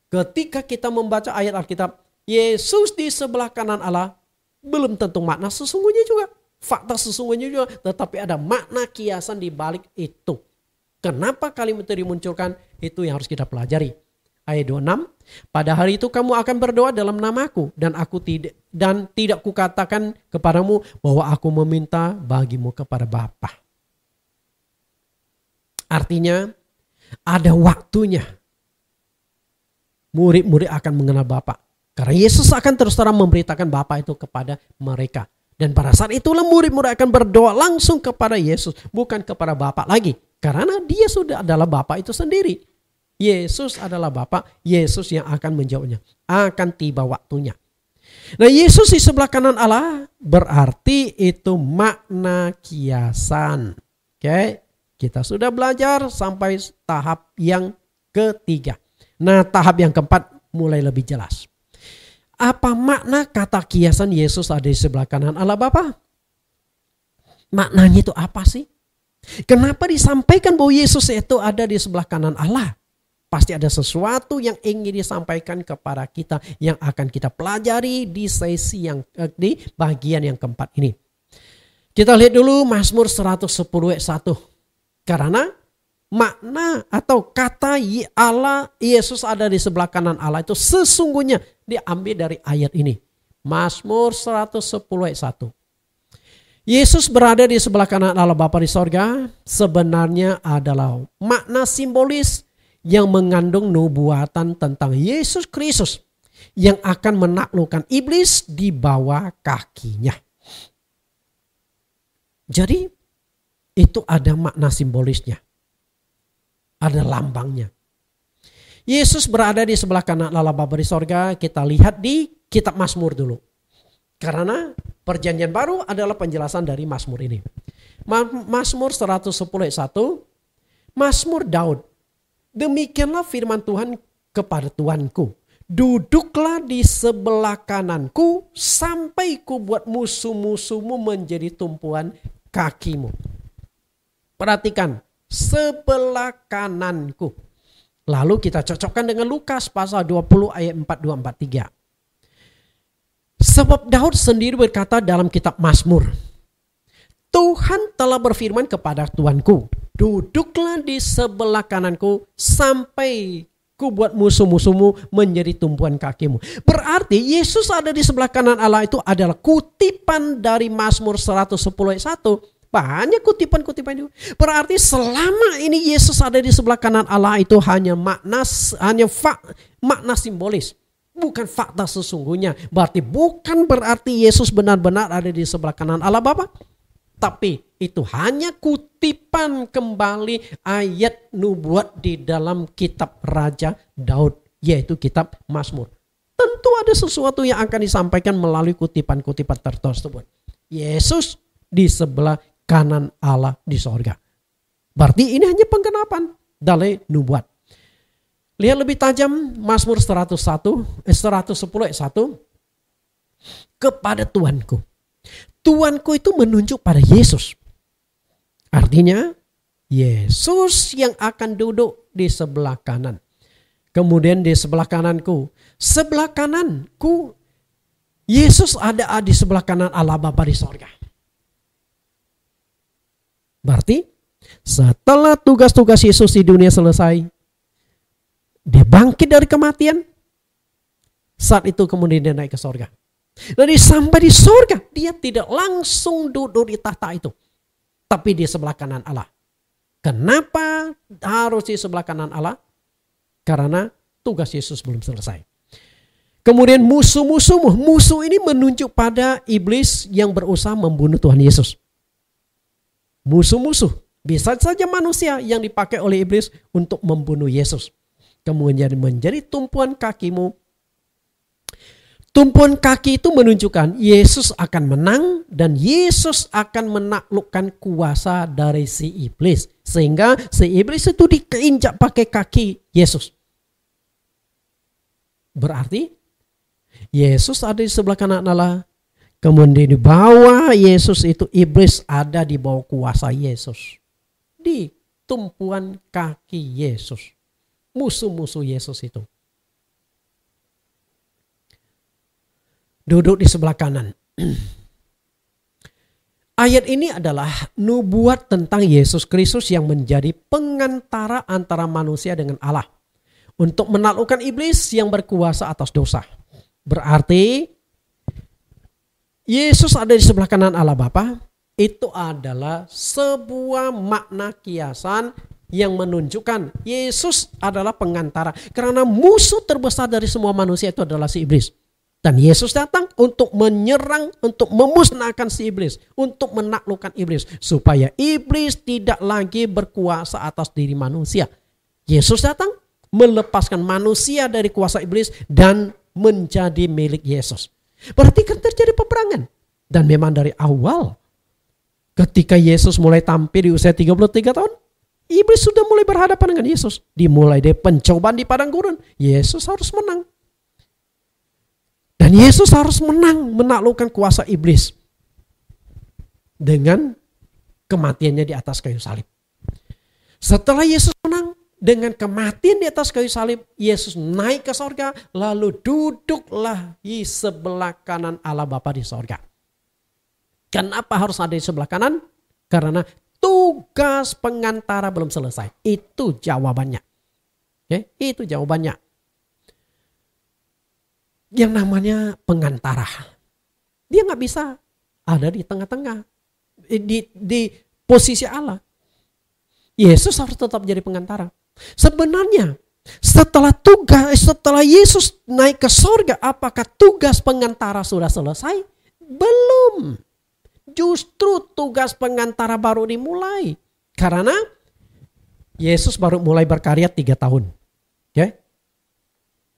ketika kita membaca ayat Alkitab, Yesus di sebelah kanan Allah, belum tentu makna sesungguhnya juga. Fakta sesungguhnya juga. Tetapi ada makna kiasan di balik itu. Kenapa kalimat itu dimunculkan? Itu yang harus kita pelajari. Ayat 26, pada hari itu kamu akan berdoa dalam namaku dan tidak kukatakan kepadamu bahwa aku meminta bagimu kepada Bapa. Artinya ada waktunya murid-murid akan mengenal Bapa. Karena Yesus akan terus terang memberitakan Bapa itu kepada mereka. Dan pada saat itulah murid-murid akan berdoa langsung kepada Yesus, bukan kepada Bapa lagi. Karena dia sudah adalah Bapa itu sendiri. Yesus adalah Bapa, Yesus yang akan menjawabnya. Akan tiba waktunya. Nah, Yesus di sebelah kanan Allah berarti itu makna kiasan. Oke, kita sudah belajar sampai tahap yang ketiga. Nah, tahap yang keempat mulai lebih jelas. Apa makna kata kiasan Yesus ada di sebelah kanan Allah Bapa? Maknanya itu apa sih? Kenapa disampaikan bahwa Yesus itu ada di sebelah kanan Allah? Pasti ada sesuatu yang ingin disampaikan kepada kita yang akan kita pelajari di sesi yang di bagian yang keempat ini. Kita lihat dulu Mazmur 110 ayat 1. Karena makna atau kata Allah Yesus ada di sebelah kanan Allah itu sesungguhnya diambil dari ayat ini. Mazmur 110 ayat 1. Yesus berada di sebelah kanan Allah Bapa di sorga sebenarnya adalah makna simbolis yang mengandung nubuatan tentang Yesus Kristus yang akan menaklukkan iblis di bawah kakinya. Jadi itu ada makna simbolisnya. Ada lambangnya. Yesus berada di sebelah kanan Allah Bapa di sorga. Kita lihat di kitab Mazmur dulu. Karena perjanjian baru adalah penjelasan dari Mazmur ini. Mazmur 110 ayat 1. Mazmur Daud. Demikianlah firman Tuhan kepada Tuanku. Duduklah di sebelah kananku sampai ku buat musuh-musuhmu menjadi tumpuan kakimu. Perhatikan, sebelah kananku. Lalu kita cocokkan dengan Lukas pasal 20 ayat 42-43. Sebab Daud sendiri berkata dalam kitab Mazmur, Tuhan telah berfirman kepada Tuanku, duduklah di sebelah kananku sampai ku buat musuh-musuhmu menjadi tumpuan kakimu. Berarti Yesus ada di sebelah kanan Allah itu adalah kutipan dari Mazmur 110 ayat 1. Banyak kutipan-kutipan itu. Berarti selama ini Yesus ada di sebelah kanan Allah itu hanya makna simbolis. Bukan fakta sesungguhnya. Berarti bukan berarti Yesus benar-benar ada di sebelah kanan Allah Bapa. Tapi itu hanya kutipan kembali ayat nubuat di dalam kitab Raja Daud, yaitu kitab Mazmur. Tentu ada sesuatu yang akan disampaikan melalui kutipan-kutipan tersebut. Yesus di sebelah kanan Allah di sorga. Berarti ini hanya penggenapan dari nubuat. Lihat lebih tajam Mazmur 110 ayat 1. Kepada Tuanku. Tuanku itu menunjuk pada Yesus. Artinya Yesus yang akan duduk di sebelah kanan. Kemudian di sebelah kananku. Sebelah kananku Yesus ada di sebelah kanan Allah Bapa di sorga. Berarti setelah tugas-tugas Yesus di dunia selesai, dia bangkit dari kematian. Saat itu kemudian dia naik ke sorga. Jadi sampai di sorga, dia tidak langsung duduk di tahta itu. Tapi di sebelah kanan Allah. Kenapa harus di sebelah kanan Allah? Karena tugas Yesus belum selesai. Kemudian musuh-musuhmu. Musuh ini menunjuk pada iblis yang berusaha membunuh Tuhan Yesus. Musuh-musuh. Bisa saja manusia yang dipakai oleh iblis untuk membunuh Yesus. Kemudian menjadi tumpuan kakimu. Tumpuan kaki itu menunjukkan Yesus akan menang dan Yesus akan menaklukkan kuasa dari si iblis. Sehingga si iblis itu dikeinjak pakai kaki Yesus. Berarti Yesus ada di sebelah kanan Allah. Kemudian di bawah Yesus itu iblis ada di bawah kuasa Yesus. Di tumpuan kaki Yesus. Musuh-musuh Yesus itu. Duduk di sebelah kanan. Ayat ini adalah nubuat tentang Yesus Kristus yang menjadi pengantara antara manusia dengan Allah. Untuk menaklukkan iblis yang berkuasa atas dosa. Berarti Yesus ada di sebelah kanan Allah Bapa. Itu adalah sebuah makna kiasan yang menunjukkan Yesus adalah pengantara. Karena musuh terbesar dari semua manusia itu adalah si iblis. Dan Yesus datang untuk menyerang, untuk memusnahkan si iblis. Untuk menaklukkan iblis. Supaya iblis tidak lagi berkuasa atas diri manusia. Yesus datang melepaskan manusia dari kuasa iblis dan menjadi milik Yesus. Berarti kan terjadi peperangan. Dan memang dari awal. Ketika Yesus mulai tampil di usia 33 tahun. Iblis sudah mulai berhadapan dengan Yesus. Dimulai dari pencobaan di padang gurun. Yesus harus menang. Dan Yesus harus menang menaklukkan kuasa iblis. Dengan kematiannya di atas kayu salib. Setelah Yesus menang dengan kematian di atas kayu salib. Yesus naik ke sorga. Lalu duduklah di sebelah kanan Allah Bapa di sorga. Kenapa harus ada di sebelah kanan? Karena tugas pengantara belum selesai. Itu jawabannya. Oke, itu jawabannya. Yang namanya pengantara. Dia gak bisa ada di tengah-tengah. Di posisi Allah. Yesus harus tetap jadi pengantara. Sebenarnya setelah Yesus naik ke sorga, apakah tugas pengantara sudah selesai? Belum. Justru tugas pengantara baru dimulai. Karena Yesus baru mulai berkarya 3 tahun. Okay?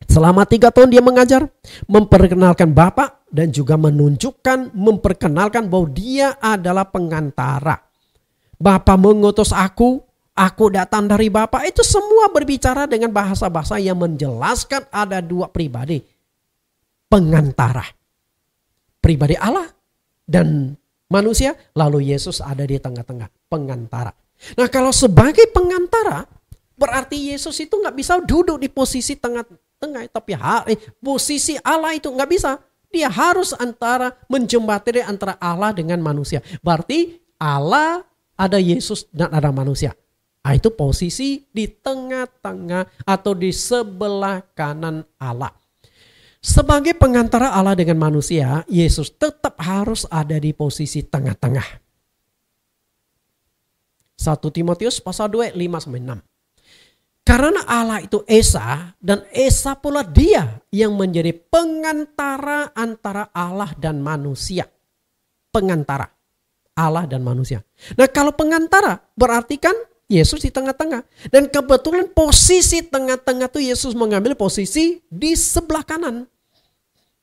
Selama 3 tahun dia mengajar, memperkenalkan Bapa dan juga memperkenalkan bahwa dia adalah pengantara. Bapa mengutus aku datang dari Bapa. Itu semua berbicara dengan bahasa-bahasa yang menjelaskan ada 2 pribadi. Pengantara. Pribadi Allah dan manusia, lalu Yesus ada di tengah-tengah, pengantara. Nah kalau sebagai pengantara, berarti Yesus itu gak bisa duduk di posisi tengah-tengah. Tapi posisi Allah itu gak bisa. Dia harus menjembatani antara Allah dengan manusia. Berarti Allah, ada Yesus dan ada manusia. Itu posisi di tengah-tengah atau di sebelah kanan Allah. Sebagai pengantara Allah dengan manusia, Yesus tetap harus ada di posisi tengah-tengah. 1 Timotius pasal 2 5-6. Karena Allah itu Esa, dan Esa pula dia yang menjadi pengantara antara Allah dan manusia. Pengantara Allah dan manusia. Nah, kalau pengantara berarti kan Yesus di tengah-tengah. Dan kebetulan posisi tengah-tengah itu Yesus mengambil posisi di sebelah kanan.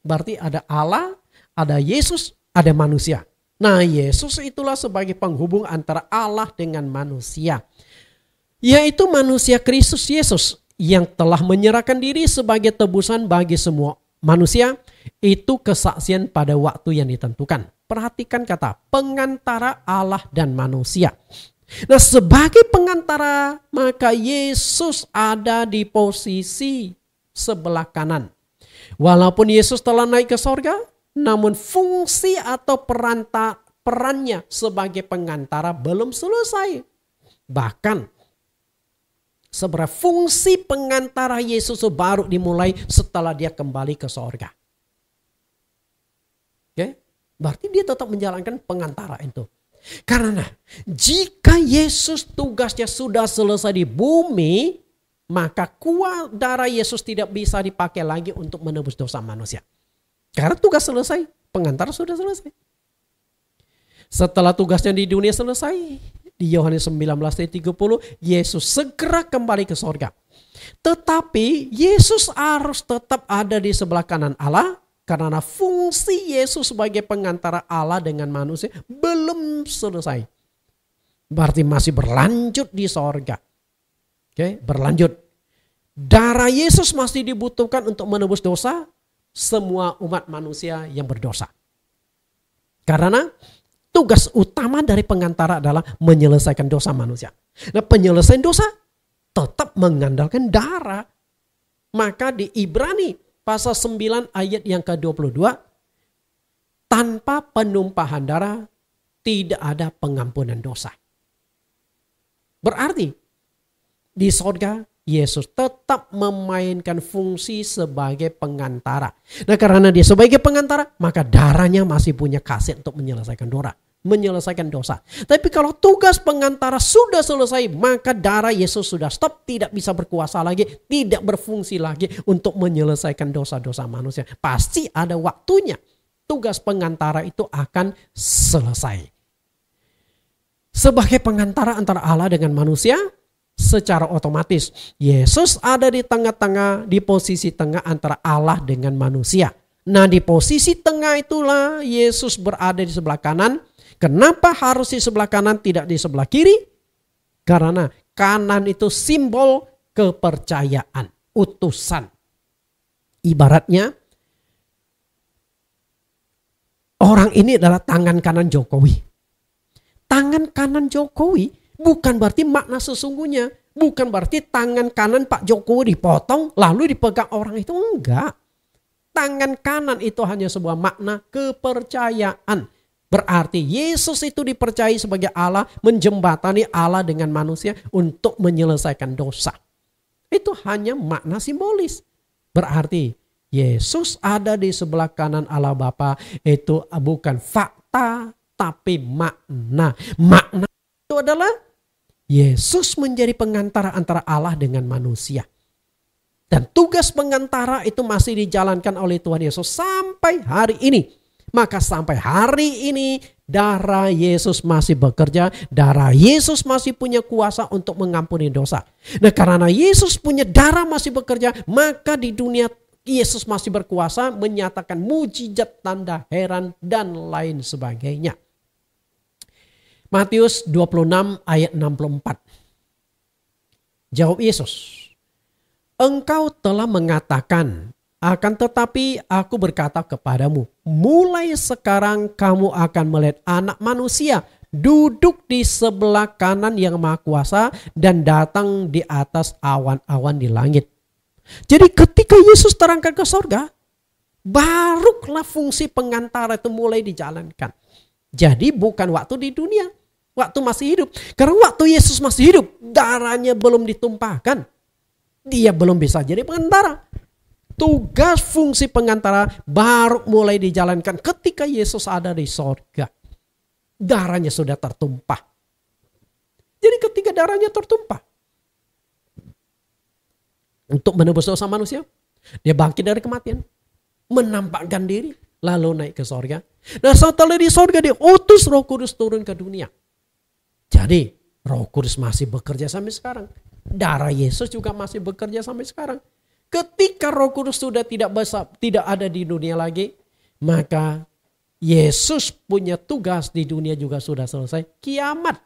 Berarti ada Allah, ada Yesus, ada manusia. Nah, Yesus itulah sebagai penghubung antara Allah dengan manusia. Yaitu manusia Kristus Yesus yang telah menyerahkan diri sebagai tebusan bagi semua manusia. Itu kesaksian pada waktu yang ditentukan. Perhatikan kata pengantara Allah dan manusia. Nah, sebagai pengantara maka Yesus ada di posisi sebelah kanan. Walaupun Yesus telah naik ke sorga, namun fungsi atau perannya sebagai pengantara belum selesai. Bahkan sebenarnya fungsi pengantara Yesus baru dimulai setelah dia kembali ke sorga. Oke? Berarti dia tetap menjalankan pengantara itu. Karena jika Yesus tugasnya sudah selesai di bumi, maka kuat darah Yesus tidak bisa dipakai lagi untuk menebus dosa manusia. Karena tugas selesai, pengantara sudah selesai. Setelah tugasnya di dunia selesai, di Yohanes 19:30, Yesus segera kembali ke sorga. Tetapi Yesus harus tetap ada di sebelah kanan Allah, karena fungsi Yesus sebagai pengantara Allah dengan manusia belum selesai. Berarti masih berlanjut di sorga. Oke, berlanjut. Darah Yesus masih dibutuhkan untuk menebus dosa semua umat manusia yang berdosa. Karena tugas utama dari pengantara adalah menyelesaikan dosa manusia. Nah, penyelesaian dosa tetap mengandalkan darah. Maka di Ibrani pasal 9 ayat yang ke-22, tanpa penumpahan darah tidak ada pengampunan dosa. Berarti di sorga Yesus tetap memainkan fungsi sebagai pengantara. Nah, karena dia sebagai pengantara, maka darahnya masih punya khasiat untuk menyelesaikan dosa. Tapi kalau tugas pengantara sudah selesai, maka darah Yesus sudah stop, tidak bisa berkuasa lagi, tidak berfungsi lagi untuk menyelesaikan dosa-dosa manusia. Pasti ada waktunya tugas pengantara itu akan selesai. Sebagai pengantara antara Allah dengan manusia, secara otomatis Yesus ada di tengah-tengah, di posisi tengah antara Allah dengan manusia. Nah, di posisi tengah itulah Yesus berada di sebelah kanan. Kenapa harus di sebelah kanan, tidak di sebelah kiri? Karena kanan itu simbol kepercayaan, utusan. Ibaratnya orang ini adalah tangan kanan Jokowi. Tangan kanan Jokowi bukan berarti makna sesungguhnya. Bukan berarti tangan kanan Pak Jokowi dipotong lalu dipegang orang itu. Enggak. Tangan kanan itu hanya sebuah makna kepercayaan. Berarti Yesus itu dipercayai sebagai Allah, menjembatani Allah dengan manusia untuk menyelesaikan dosa. Itu hanya makna simbolis. Berarti Yesus ada di sebelah kanan Allah Bapa itu bukan fakta tapi makna. Makna itu adalah Yesus menjadi pengantara antara Allah dengan manusia. Dan tugas pengantara itu masih dijalankan oleh Tuhan Yesus sampai hari ini. Maka sampai hari ini darah Yesus masih bekerja. Darah Yesus masih punya kuasa untuk mengampuni dosa. Nah, karena Yesus punya darah masih bekerja, maka di dunia Yesus masih berkuasa menyatakan mujizat, tanda, heran, dan lain sebagainya. Matius 26 ayat 64. Jawab Yesus, engkau telah mengatakan, akan tetapi aku berkata kepadamu, mulai sekarang kamu akan melihat Anak Manusia duduk di sebelah kanan Yang Maha Kuasa dan datang di atas awan-awan di langit. Jadi ketika Yesus terangkat ke sorga, barulah fungsi pengantara itu mulai dijalankan. Jadi bukan waktu di dunia, waktu masih hidup. Karena waktu Yesus masih hidup, darahnya belum ditumpahkan. Dia belum bisa jadi pengantara. Tugas fungsi pengantara baru mulai dijalankan ketika Yesus ada di sorga. Darahnya sudah tertumpah. Jadi ketika darahnya tertumpah untuk menebus dosa manusia, dia bangkit dari kematian, menampakkan diri, lalu naik ke sorga. Nah setelah di sorga dia utus Roh Kudus turun ke dunia. Jadi Roh Kudus masih bekerja sampai sekarang. Darah Yesus juga masih bekerja sampai sekarang. Ketika Roh Kudus sudah tidak ada di dunia lagi, maka Yesus punya tugas di dunia juga sudah selesai. Kiamat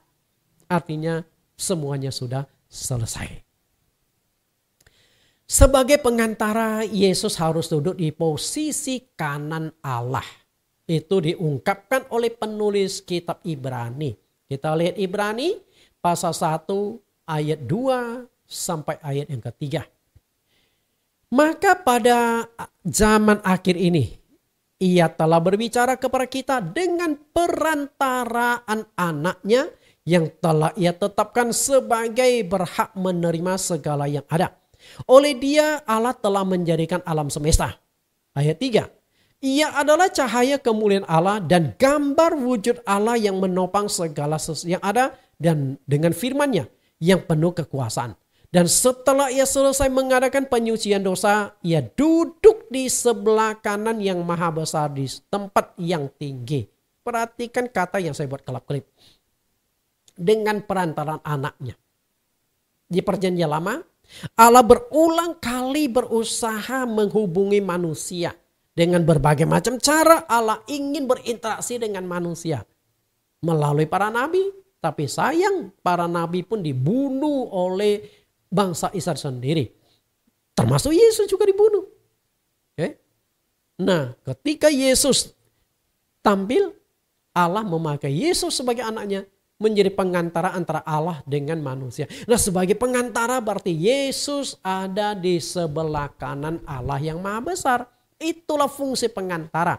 artinya semuanya sudah selesai. Sebagai pengantara, Yesus harus duduk di posisi kanan Allah. Itu diungkapkan oleh penulis kitab Ibrani. Kita lihat Ibrani pasal 1 ayat 2 sampai ayat yang ketiga. Maka pada zaman akhir ini, Ia telah berbicara kepada kita dengan perantaraan anaknya yang telah Ia tetapkan sebagai berhak menerima segala yang ada. Oleh Dia Allah telah menjadikan alam semesta. Ayat 3. Ia adalah cahaya kemuliaan Allah dan gambar wujud Allah yang menopang segala sesuatu yang ada, dan dengan firman-Nya yang penuh kekuasaan. Dan setelah Ia selesai mengadakan penyucian dosa, Ia duduk di sebelah kanan yang maha besar di tempat yang tinggi. Perhatikan kata yang saya buat kelap-kelip. Dengan perantaraan anaknya. Di perjanjian lama, Allah berulang kali berusaha menghubungi manusia. Dengan berbagai macam cara Allah ingin berinteraksi dengan manusia. Melalui para nabi. Tapi sayang para nabi pun dibunuh oleh bangsa Israel sendiri. Termasuk Yesus juga dibunuh. Okay? Nah ketika Yesus tampil, Allah memakai Yesus sebagai anaknya. Menjadi pengantara antara Allah dengan manusia. Nah sebagai pengantara berarti Yesus ada di sebelah kanan Allah yang maha besar. Itulah fungsi pengantara.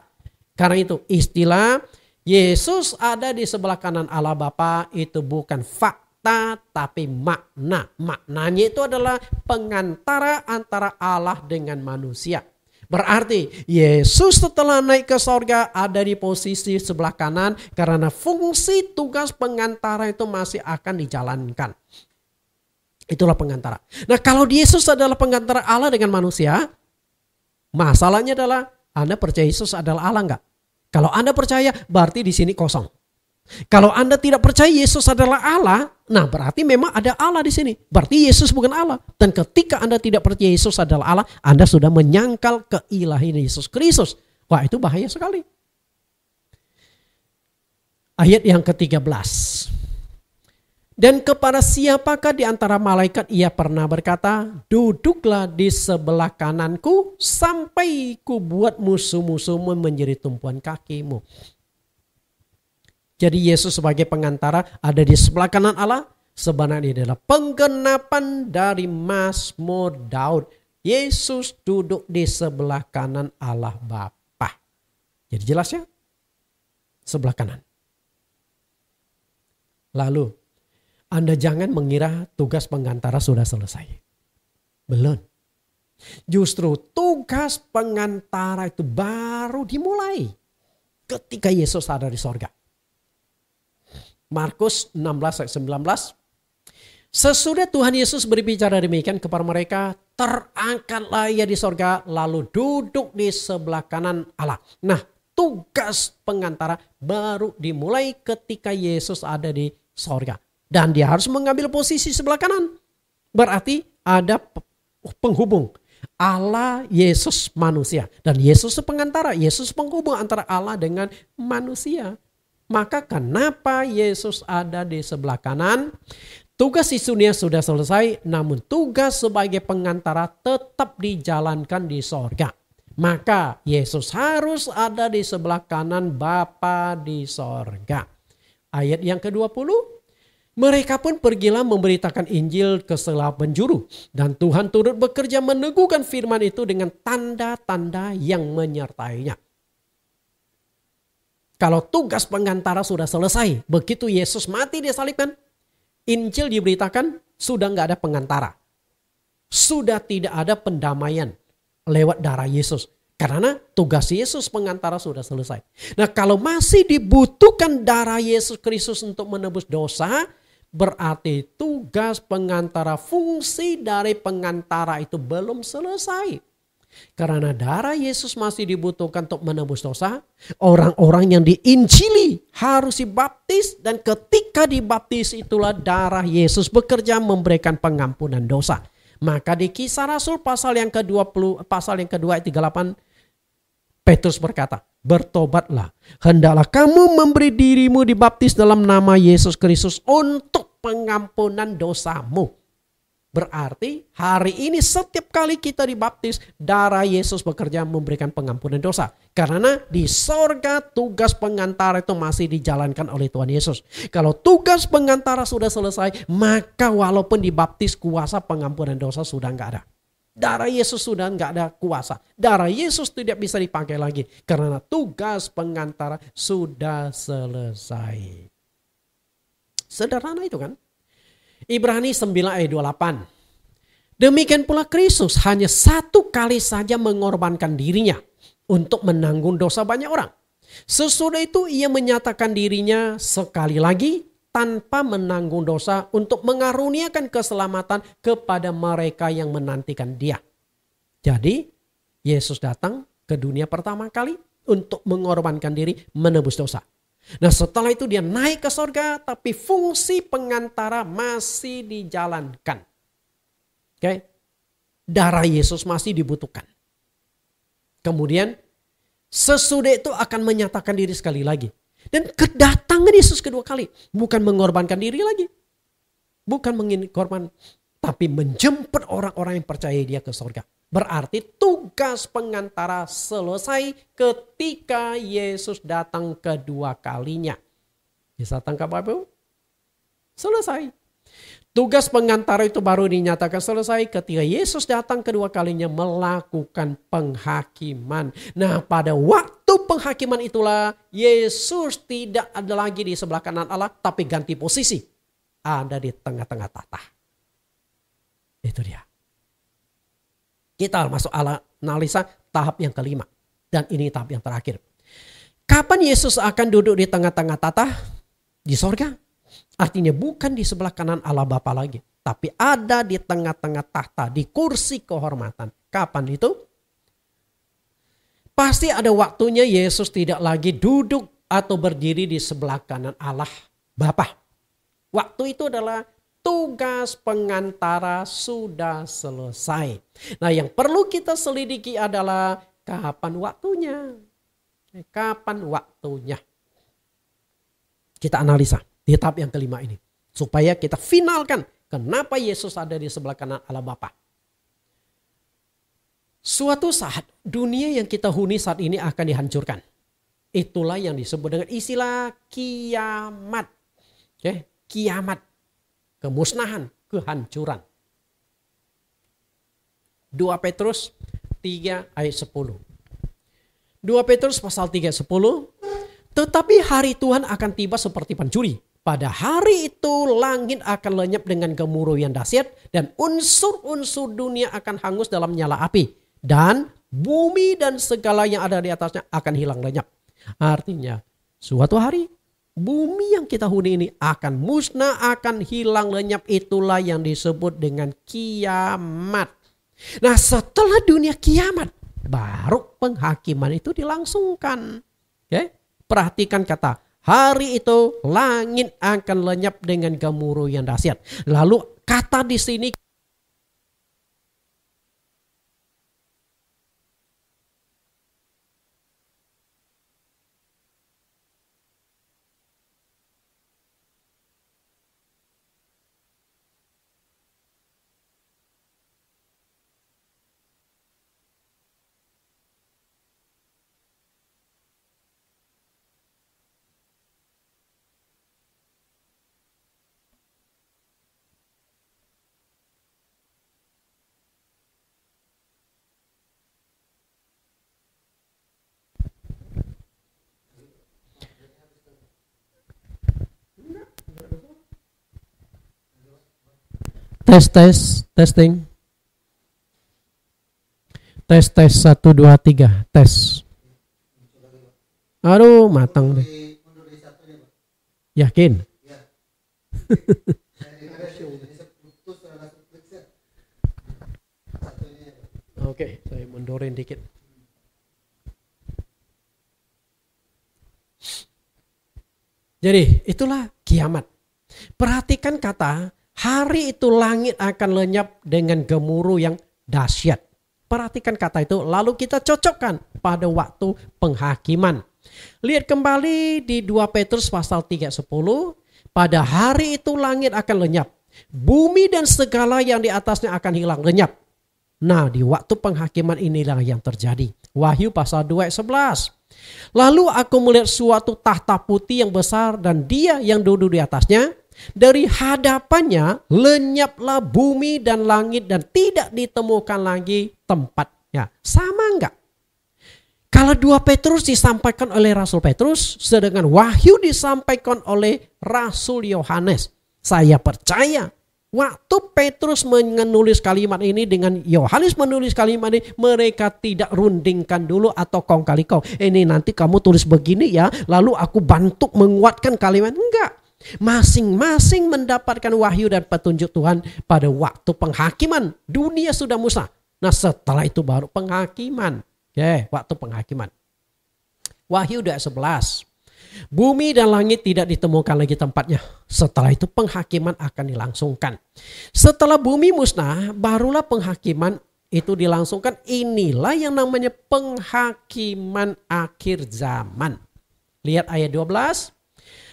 Karena itu istilah Yesus ada di sebelah kanan Allah Bapa itu bukan fakta tapi makna. Maknanya itu adalah pengantara antara Allah dengan manusia. Berarti Yesus setelah naik ke sorga ada di posisi sebelah kanan karena fungsi tugas pengantara itu masih akan dijalankan. Itulah pengantara. Nah kalau Yesus adalah pengantara Allah dengan manusia, masalahnya adalah Anda percaya Yesus adalah Allah enggak? Kalau Anda percaya berarti di sini kosong. Kalau Anda tidak percaya Yesus adalah Allah, nah berarti memang ada Allah di sini. Berarti Yesus bukan Allah. Dan ketika Anda tidak percaya Yesus adalah Allah, Anda sudah menyangkal keilahian Yesus Kristus. Wah itu bahaya sekali. Ayat yang ke-13. Dan kepada siapakah di antara malaikat Ia pernah berkata, duduklah di sebelah kananku sampai ku buat musuh-musuhmu menjadi tumpuan kakimu. Jadi Yesus sebagai pengantara ada di sebelah kanan Allah. Sebenarnya adalah penggenapan dari Mazmur Daud. Yesus duduk di sebelah kanan Allah Bapa. Jadi jelas ya? Sebelah kanan. Lalu Anda jangan mengira tugas pengantara sudah selesai. Belum. Justru tugas pengantara itu baru dimulai ketika Yesus ada di sorga. Markus 16 ayat 19. Sesudah Tuhan Yesus berbicara demikian kepada mereka, terangkatlah Ia di sorga lalu duduk di sebelah kanan Allah. Nah, tugas pengantara baru dimulai ketika Yesus ada di sorga. Dan dia harus mengambil posisi sebelah kanan. Berarti ada penghubung. Allah, Yesus, manusia. Dan Yesus pengantara. Yesus penghubung antara Allah dengan manusia. Maka kenapa Yesus ada di sebelah kanan? Tugas di dunia sudah selesai, namun tugas sebagai pengantara tetap dijalankan di sorga. Maka Yesus harus ada di sebelah kanan Bapa di sorga. Ayat yang ke-20. Mereka pun pergilah memberitakan Injil ke segala penjuru. Dan Tuhan turut bekerja meneguhkan firman itu dengan tanda-tanda yang menyertainya. Kalau tugas pengantara sudah selesai, begitu Yesus mati disalibkan, Injil diberitakan, sudah nggak ada pengantara. Sudah tidak ada pendamaian lewat darah Yesus. Karena tugas Yesus pengantara sudah selesai. Nah, kalau masih dibutuhkan darah Yesus Kristus untuk menebus dosa, berarti tugas pengantara, fungsi dari pengantara itu belum selesai. Karena darah Yesus masih dibutuhkan untuk menebus dosa, orang-orang yang diinjili harus dibaptis, dan ketika dibaptis itulah darah Yesus bekerja memberikan pengampunan dosa. Maka di Kisah Rasul pasal yang ke-20, pasal yang kedua ayat 38, Petrus berkata, bertobatlah, hendaklah kamu memberi dirimu dibaptis dalam nama Yesus Kristus untuk pengampunan dosamu. Berarti hari ini setiap kali kita dibaptis, darah Yesus bekerja memberikan pengampunan dosa. Karena di sorga tugas pengantara itu masih dijalankan oleh Tuhan Yesus. Kalau tugas pengantara sudah selesai, maka walaupun dibaptis, kuasa pengampunan dosa sudah nggak ada. Darah Yesus sudah nggak ada kuasa. Darah Yesus tidak bisa dipakai lagi. Karena tugas pengantara sudah selesai. Sederhana itu kan. Ibrani 9 ayat 28. Demikian pula Kristus hanya satu kali saja mengorbankan dirinya untuk menanggung dosa banyak orang. Sesudah itu ia menyatakan dirinya sekali lagi tanpa menanggung dosa untuk mengaruniakan keselamatan kepada mereka yang menantikan dia. Jadi Yesus datang ke dunia pertama kali untuk mengorbankan diri menebus dosa. Nah, setelah itu dia naik ke sorga, tapi fungsi pengantara masih dijalankan. Oke? Darah Yesus masih dibutuhkan. Kemudian sesudah itu akan menyatakan diri sekali lagi. Dan kedatangan Yesus kedua kali bukan mengorbankan diri lagi. Bukan mengorban, tapi menjemput orang-orang yang percaya dia ke sorga. Berarti tugas pengantara selesai ketika Yesus datang kedua kalinya. Bisa tangkap apa? Selesai. Tugas pengantara itu baru dinyatakan selesai ketika Yesus datang kedua kalinya melakukan penghakiman. Nah, pada waktu penghakiman itulah Yesus tidak ada lagi di sebelah kanan Allah, tapi ganti posisi. Ada di tengah-tengah tahta. Itu dia. Kita masuk analisa tahap yang kelima. Dan ini tahap yang terakhir. Kapan Yesus akan duduk di tengah-tengah tahta? Di sorga. Artinya bukan di sebelah kanan Allah Bapa lagi. Tapi ada di tengah-tengah tahta. Di kursi kehormatan. Kapan itu? Pasti ada waktunya Yesus tidak lagi duduk atau berdiri di sebelah kanan Allah Bapa. Waktu itu adalah tugas pengantara sudah selesai. Nah, yang perlu kita selidiki adalah kapan waktunya. Kapan waktunya. Kita analisa di tahap yang kelima ini. Supaya kita finalkan kenapa Yesus ada di sebelah kanan Allah Bapa. Suatu saat dunia yang kita huni saat ini akan dihancurkan. Itulah yang disebut dengan istilah kiamat. Oke, kiamat. Kemusnahan, kehancuran. 2 Petrus 3 ayat 10. 2 Petrus pasal 3 ayat 10. Tetapi hari Tuhan akan tiba seperti pencuri. Pada hari itu langit akan lenyap dengan gemuruh yang dahsyat dan unsur-unsur dunia akan hangus dalam nyala api. Dan bumi dan segala yang ada di atasnya akan hilang lenyap. Artinya suatu hari bumi yang kita huni ini akan musnah, akan hilang lenyap. Itulah yang disebut dengan kiamat. Nah, setelah dunia kiamat, baru penghakiman itu dilangsungkan. Oke? Perhatikan kata, hari itu langit akan lenyap dengan gemuruh yang dahsyat. Lalu kata di sini Testing. Tes 1 2 3 tes. Aduh, matang deh. Yakin? Oke, saya mundurin dikit. Jadi itulah kiamat. Perhatikan kata, hari itu langit akan lenyap dengan gemuruh yang dahsyat. Perhatikan kata itu, lalu kita cocokkan pada waktu penghakiman. Lihat kembali di 2 Petrus pasal 3:10. Pada hari itu langit akan lenyap. Bumi dan segala yang di atasnya akan hilang lenyap. Nah, di waktu penghakiman inilah yang terjadi. Wahyu pasal 2 ayat 11. Lalu aku melihat suatu tahta putih yang besar dan dia yang duduk di atasnya. Dari hadapannya lenyaplah bumi dan langit dan tidak ditemukan lagi tempatnya. Sama enggak? Kalau 2 Petrus disampaikan oleh Rasul Petrus, sedangkan Wahyu disampaikan oleh Rasul Yohanes. Saya percaya waktu Petrus menulis kalimat ini dengan Yohanes menulis kalimat ini, mereka tidak rundingkan dulu atau kong kali kong. Ini nanti kamu tulis begini ya, lalu aku bantu menguatkan kalimat. Enggak. Masing-masing mendapatkan wahyu dan petunjuk Tuhan pada waktu penghakiman. Dunia sudah musnah. Nah, setelah itu baru penghakiman. Waktu penghakiman. Wahyu 2:11. Bumi dan langit tidak ditemukan lagi tempatnya. Setelah itu penghakiman akan dilangsungkan. Setelah bumi musnah, barulah penghakiman itu dilangsungkan. Inilah yang namanya penghakiman akhir zaman. Lihat ayat 12.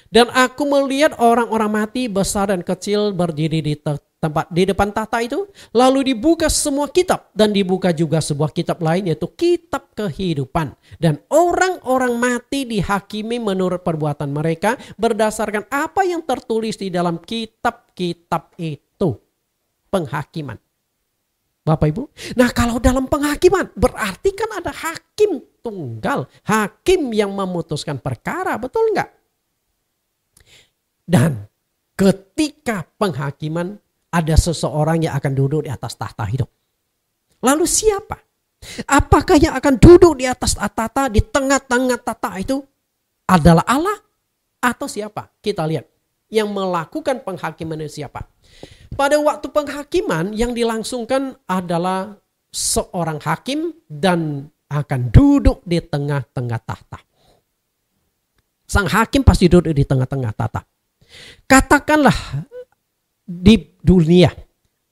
Dan aku melihat orang-orang mati besar dan kecil berdiri di tempat di depan tahta itu. Lalu dibuka semua kitab dan dibuka juga sebuah kitab lain yaitu kitab kehidupan. Dan orang-orang mati dihakimi menurut perbuatan mereka berdasarkan apa yang tertulis di dalam kitab-kitab itu. Penghakiman. Bapak Ibu. Nah, kalau dalam penghakiman berarti kan ada hakim tunggal. Hakim yang memutuskan perkara, betul enggak? Dan ketika penghakiman ada seseorang yang akan duduk di atas tahta hidup. Lalu siapa? Apakah yang akan duduk di atas tahta di tengah-tengah tahta itu adalah Allah atau siapa? Kita lihat yang melakukan penghakiman itu siapa. Pada waktu penghakiman yang dilangsungkan adalah seorang hakim dan akan duduk di tengah-tengah tahta. Sang hakim pasti duduk di tengah-tengah tahta. Katakanlah di dunia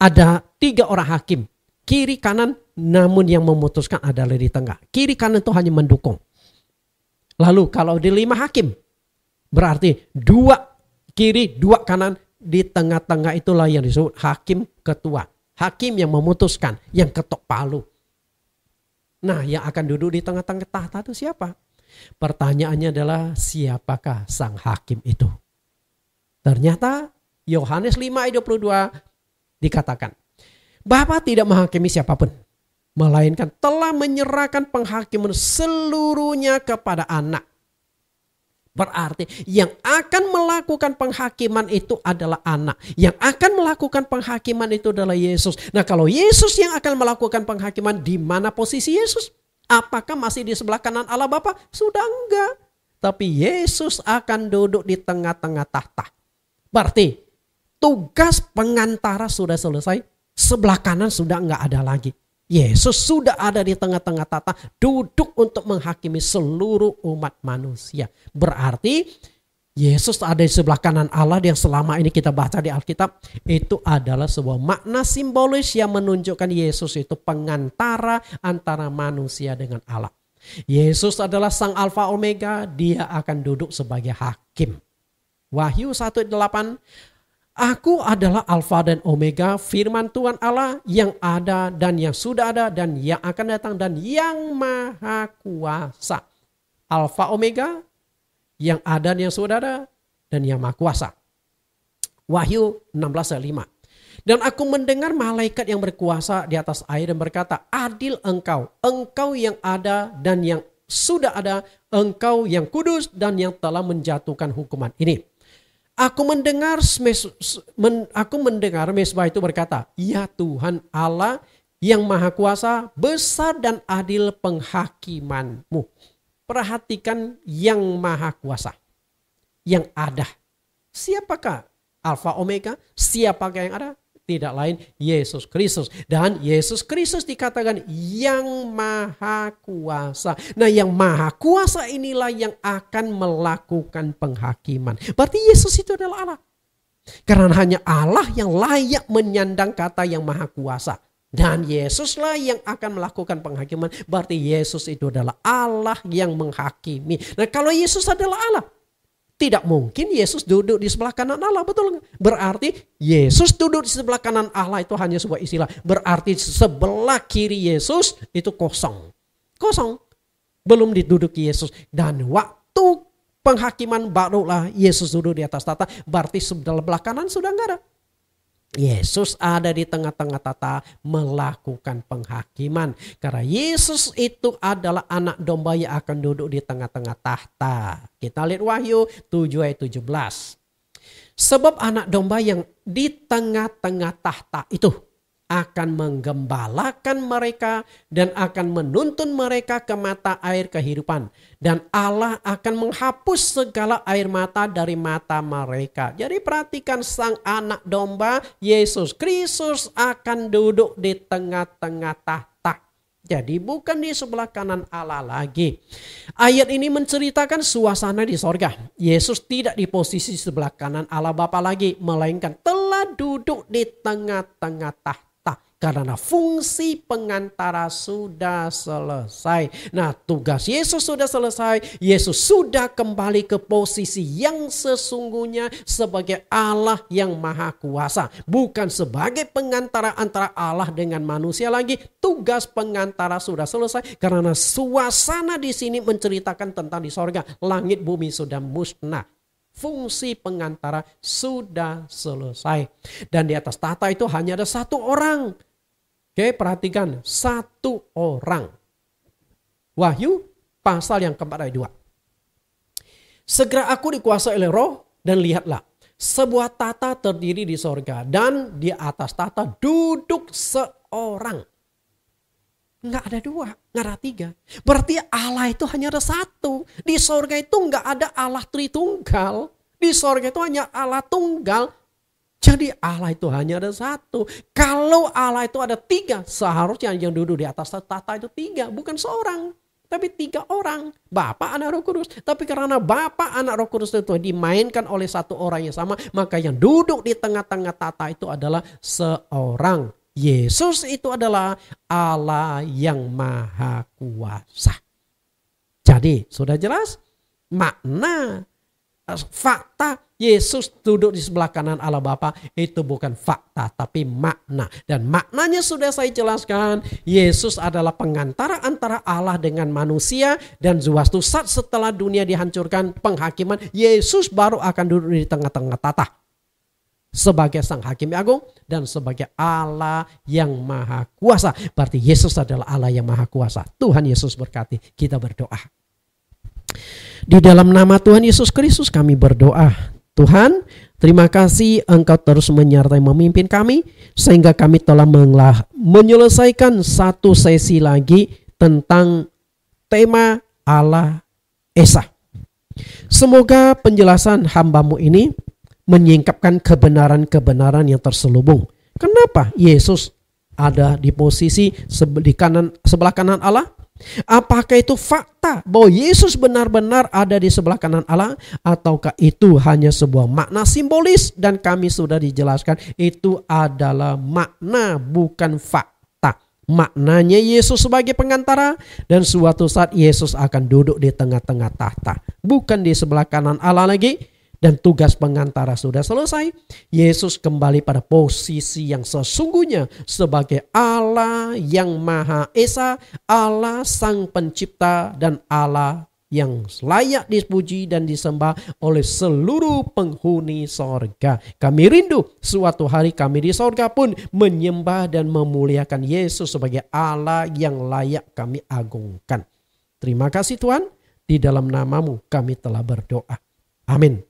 ada 3 orang hakim, kiri kanan, namun yang memutuskan adalah di tengah. Kiri kanan itu hanya mendukung. Lalu kalau di 5 hakim, berarti 2 kiri, 2 kanan, di tengah-tengah itulah yang disebut hakim ketua. Hakim yang memutuskan, yang ketok palu. Nah, yang akan duduk di tengah-tengah tahta itu siapa? Pertanyaannya adalah siapakah sang hakim itu? Ternyata Yohanes 5 ayat 22 dikatakan, Bapa tidak menghakimi siapapun, melainkan telah menyerahkan penghakiman seluruhnya kepada anak. Berarti yang akan melakukan penghakiman itu adalah anak. Yang akan melakukan penghakiman itu adalah Yesus. Nah, kalau Yesus yang akan melakukan penghakiman, di mana posisi Yesus? Apakah masih di sebelah kanan Allah Bapa? Sudah enggak. Tapi Yesus akan duduk di tengah-tengah tahta. Berarti tugas pengantara sudah selesai, sebelah kanan sudah enggak ada lagi. Yesus sudah ada di tengah-tengah tahta, duduk untuk menghakimi seluruh umat manusia. Berarti Yesus ada di sebelah kanan Allah yang selama ini kita baca di Alkitab. Itu adalah sebuah makna simbolis yang menunjukkan Yesus itu pengantara antara manusia dengan Allah. Yesus adalah sang Alfa Omega, dia akan duduk sebagai hakim. Wahyu 1:8, Aku adalah Alfa dan Omega, firman Tuhan Allah yang ada dan yang sudah ada dan yang akan datang dan yang maha kuasa. Alfa Omega, yang ada dan yang sudah ada dan yang maha kuasa. Wahyu 16:5. Dan aku mendengar malaikat yang berkuasa di atas air dan berkata, Adil engkau, engkau yang ada dan yang sudah ada, engkau yang kudus dan yang telah menjatuhkan hukuman ini. Aku mendengar mezbah itu berkata, ya Tuhan Allah yang maha kuasa, besar dan adil penghakimanmu. Perhatikan yang maha kuasa, yang ada. Siapakah Alfa Omega? Siapakah yang ada? Tidak lain Yesus Kristus. Dan Yesus Kristus dikatakan yang maha kuasa. Nah, yang maha kuasa inilah yang akan melakukan penghakiman. Berarti Yesus itu adalah Allah. Karena hanya Allah yang layak menyandang kata yang maha kuasa. Dan Yesuslah yang akan melakukan penghakiman. Berarti Yesus itu adalah Allah yang menghakimi. Nah, kalau Yesus adalah Allah, tidak mungkin Yesus duduk di sebelah kanan Allah, betul nggak? Berarti Yesus duduk di sebelah kanan Allah itu hanya sebuah istilah. Berarti sebelah kiri Yesus itu kosong. Kosong. Belum diduduki Yesus. Dan waktu penghakiman barulah Yesus duduk di atas tahta. Berarti sebelah kanan sudah nggak ada. Yesus ada di tengah-tengah tahta melakukan penghakiman. Karena Yesus itu adalah anak domba yang akan duduk di tengah-tengah tahta. Kita lihat Wahyu 7 ayat 17. Sebab anak domba yang di tengah-tengah tahta itu akan menggembalakan mereka dan akan menuntun mereka ke mata air kehidupan. Dan Allah akan menghapus segala air mata dari mata mereka. Jadi perhatikan, sang anak domba Yesus Kristus akan duduk di tengah-tengah tahta. Jadi bukan di sebelah kanan Allah lagi. Ayat ini menceritakan suasana di sorga. Yesus tidak di posisi sebelah kanan Allah Bapa lagi, melainkan telah duduk di tengah-tengah tahta. Karena fungsi pengantara sudah selesai. Nah, tugas Yesus sudah selesai. Yesus sudah kembali ke posisi yang sesungguhnya sebagai Allah yang maha kuasa. Bukan sebagai pengantara antara Allah dengan manusia lagi. Tugas pengantara sudah selesai. Karena suasana di sini menceritakan tentang di sorga. Langit bumi sudah musnah. Fungsi pengantara sudah selesai. Dan di atas tahta itu hanya ada satu orang. Oke, perhatikan, satu orang. Wahyu pasal yang keempat ayat 2. Segera aku dikuasai oleh Roh dan lihatlah, sebuah tahta terdiri di sorga dan di atas tahta duduk seorang. Nggak ada dua, nggak ada tiga. Berarti Allah itu hanya ada satu. Di sorga itu nggak ada Allah Tritunggal. Di sorga itu hanya Allah tunggal. Jadi Allah itu hanya ada satu. Kalau Allah itu ada tiga, seharusnya yang duduk di atas tahta itu tiga, bukan seorang. Tapi tiga orang, Bapa, Anak, Roh Kudus. Tapi karena Bapa, Anak, Roh Kudus itu dimainkan oleh satu orang yang sama, maka yang duduk di tengah-tengah tahta itu adalah seorang. Yesus itu adalah Allah yang maha kuasa. Jadi sudah jelas makna, fakta Yesus duduk di sebelah kanan Allah Bapa itu bukan fakta tapi makna. Dan maknanya sudah saya jelaskan. Yesus adalah pengantara antara Allah dengan manusia. Dan suatu saat setelah dunia dihancurkan penghakiman, Yesus baru akan duduk di tengah-tengah tahta sebagai sang hakim agung dan sebagai Allah yang maha kuasa. Berarti Yesus adalah Allah yang maha kuasa. Tuhan Yesus berkati. Kita berdoa. Di dalam nama Tuhan Yesus Kristus kami berdoa. Tuhan, terima kasih Engkau terus menyertai memimpin kami sehingga kami telah menyelesaikan satu sesi lagi tentang tema Allah Esa. Semoga penjelasan hamba-Mu ini menyingkapkan kebenaran-kebenaran yang terselubung. Kenapa Yesus ada di posisi sebelah kanan Allah? Apakah itu fakta bahwa Yesus benar-benar ada di sebelah kanan Allah, ataukah itu hanya sebuah makna simbolis? Dan kami sudah dijelaskan itu adalah makna bukan fakta. Maknanya Yesus sebagai pengantara dan suatu saat Yesus akan duduk di tengah-tengah tahta, bukan di sebelah kanan Allah lagi. Dan tugas pengantara sudah selesai. Yesus kembali pada posisi yang sesungguhnya sebagai Allah yang Maha Esa, Allah Sang Pencipta dan Allah yang layak dipuji dan disembah oleh seluruh penghuni sorga. Kami rindu suatu hari kami di sorga pun menyembah dan memuliakan Yesus sebagai Allah yang layak kami agungkan. Terima kasih Tuhan, di dalam nama-Mu kami telah berdoa. Amin.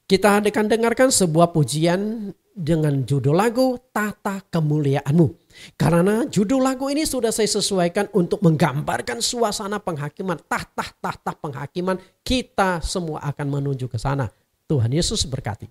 Kita akan dengarkan sebuah pujian dengan judul lagu Tata Kemuliaan-Mu. Karena judul lagu ini sudah saya sesuaikan untuk menggambarkan suasana penghakiman, tahta penghakiman. Kita semua akan menuju ke sana. Tuhan Yesus berkati.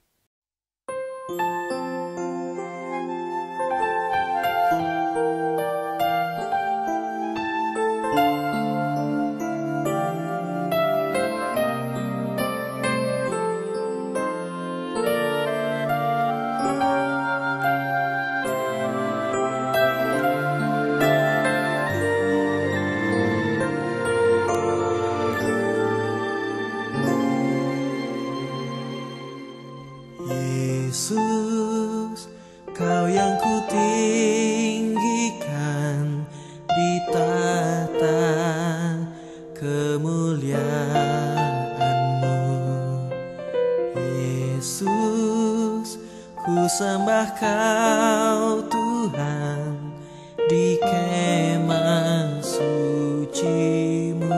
Yesus, Kau yang kutinggikan di tahta kemuliaan-Mu. Yesus, ku sembah Kau Tuhan di kemah suci-Mu.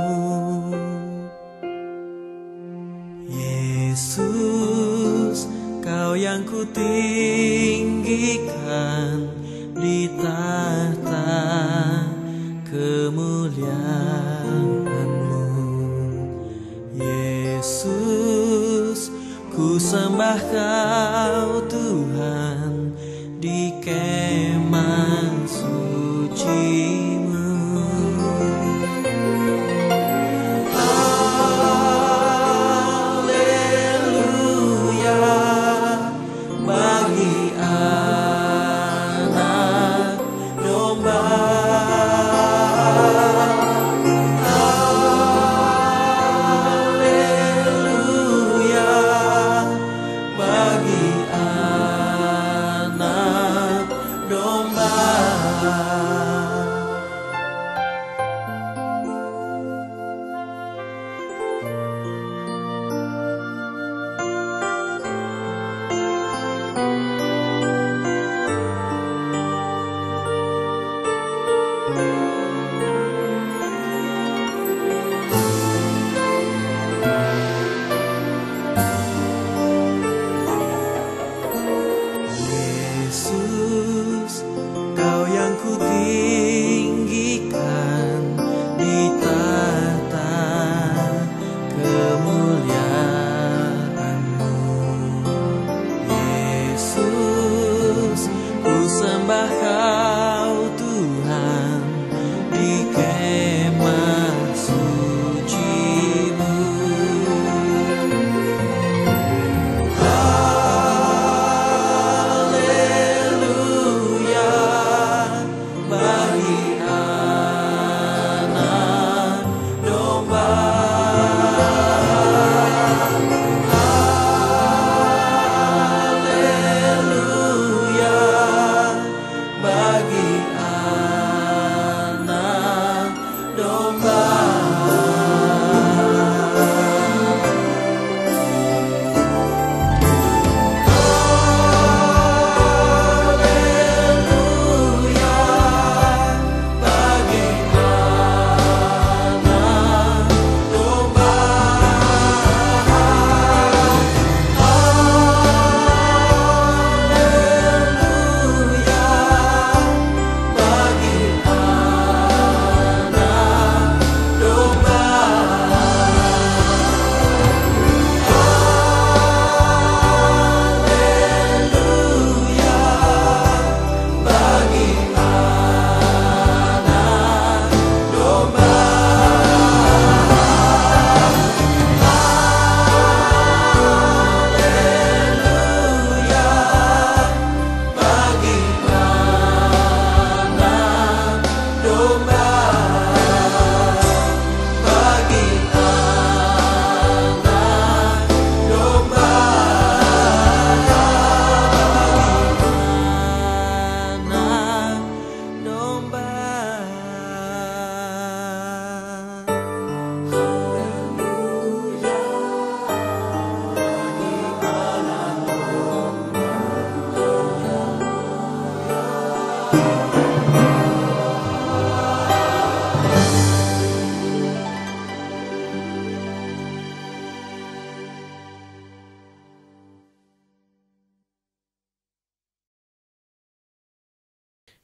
Yesus, Kau yang kutinggikan di tahta kemuliaan-Mu. Yesus, ku sembah Kau Tuhan di kemah suci-Mu. Bagi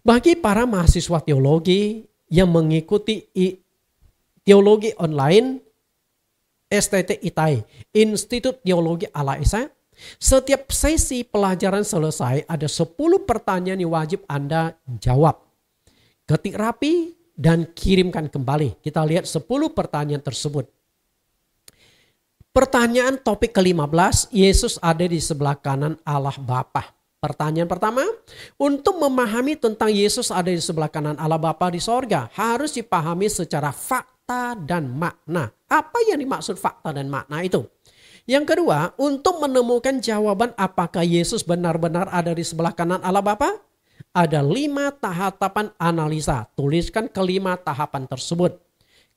Bagi para mahasiswa teologi yang mengikuti teologi online STT ITAI, Institut Teologi Allah Esa, setiap sesi pelajaran selesai ada 10 pertanyaan yang wajib Anda jawab. Ketik rapi dan kirimkan kembali. Kita lihat 10 pertanyaan tersebut. Pertanyaan topik ke-15, Yesus ada di sebelah kanan Allah Bapa. Pertanyaan pertama, untuk memahami tentang Yesus ada di sebelah kanan Allah Bapa di sorga, harus dipahami secara fakta dan makna. Apa yang dimaksud fakta dan makna itu? Yang kedua, untuk menemukan jawaban apakah Yesus benar-benar ada di sebelah kanan Allah Bapa, ada 5 tahapan analisa. Tuliskan kelima tahapan tersebut.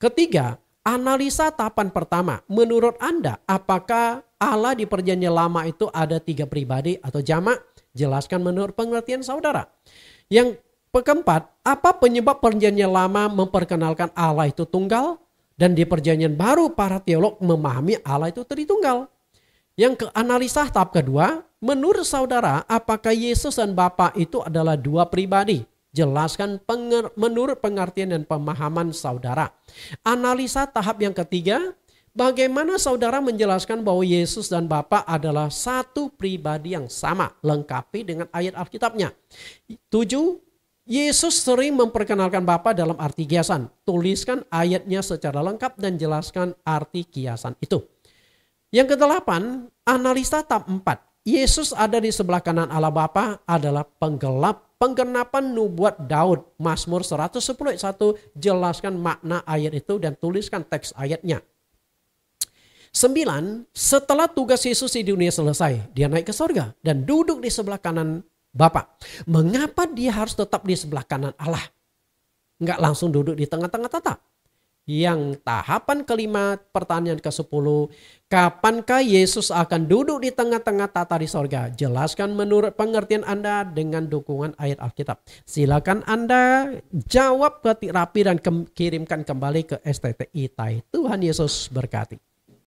Ketiga, analisa tahapan pertama. Menurut Anda, apakah Allah di perjanjian lama itu ada 3 pribadi atau jamak? Jelaskan menurut pengertian saudara. Yang keempat, apa penyebab perjanjian lama memperkenalkan Allah itu tunggal? Dan di perjanjian baru para teolog memahami Allah itu tritunggal. Yang analisa tahap kedua, menurut saudara apakah Yesus dan Bapa itu adalah 2 pribadi? Jelaskan menurut pengertian dan pemahaman saudara. Analisa tahap yang ketiga, bagaimana saudara menjelaskan bahwa Yesus dan Bapa adalah 1 pribadi yang sama? Lengkapi dengan ayat Alkitabnya. 7. Yesus sering memperkenalkan Bapa dalam arti kiasan. Tuliskan ayatnya secara lengkap dan jelaskan arti kiasan itu. Yang kedelapan, analisa tahap 4. Yesus ada di sebelah kanan Allah Bapa adalah penggenapan nubuat Daud. Mazmur 110 ayat 1, jelaskan makna ayat itu dan tuliskan teks ayatnya. 9. Setelah tugas Yesus di dunia selesai, dia naik ke sorga dan duduk di sebelah kanan Bapa. Mengapa dia harus tetap di sebelah kanan Allah? Enggak langsung duduk di tengah-tengah tata. Yang tahapan kelima, pertanyaan ke-10. Kapankah Yesus akan duduk di tengah-tengah tata di sorga? Jelaskan menurut pengertian Anda dengan dukungan ayat Alkitab. Silakan Anda jawab ketik rapi dan kirimkan kembali ke STT ITAI. Tuhan Yesus berkati.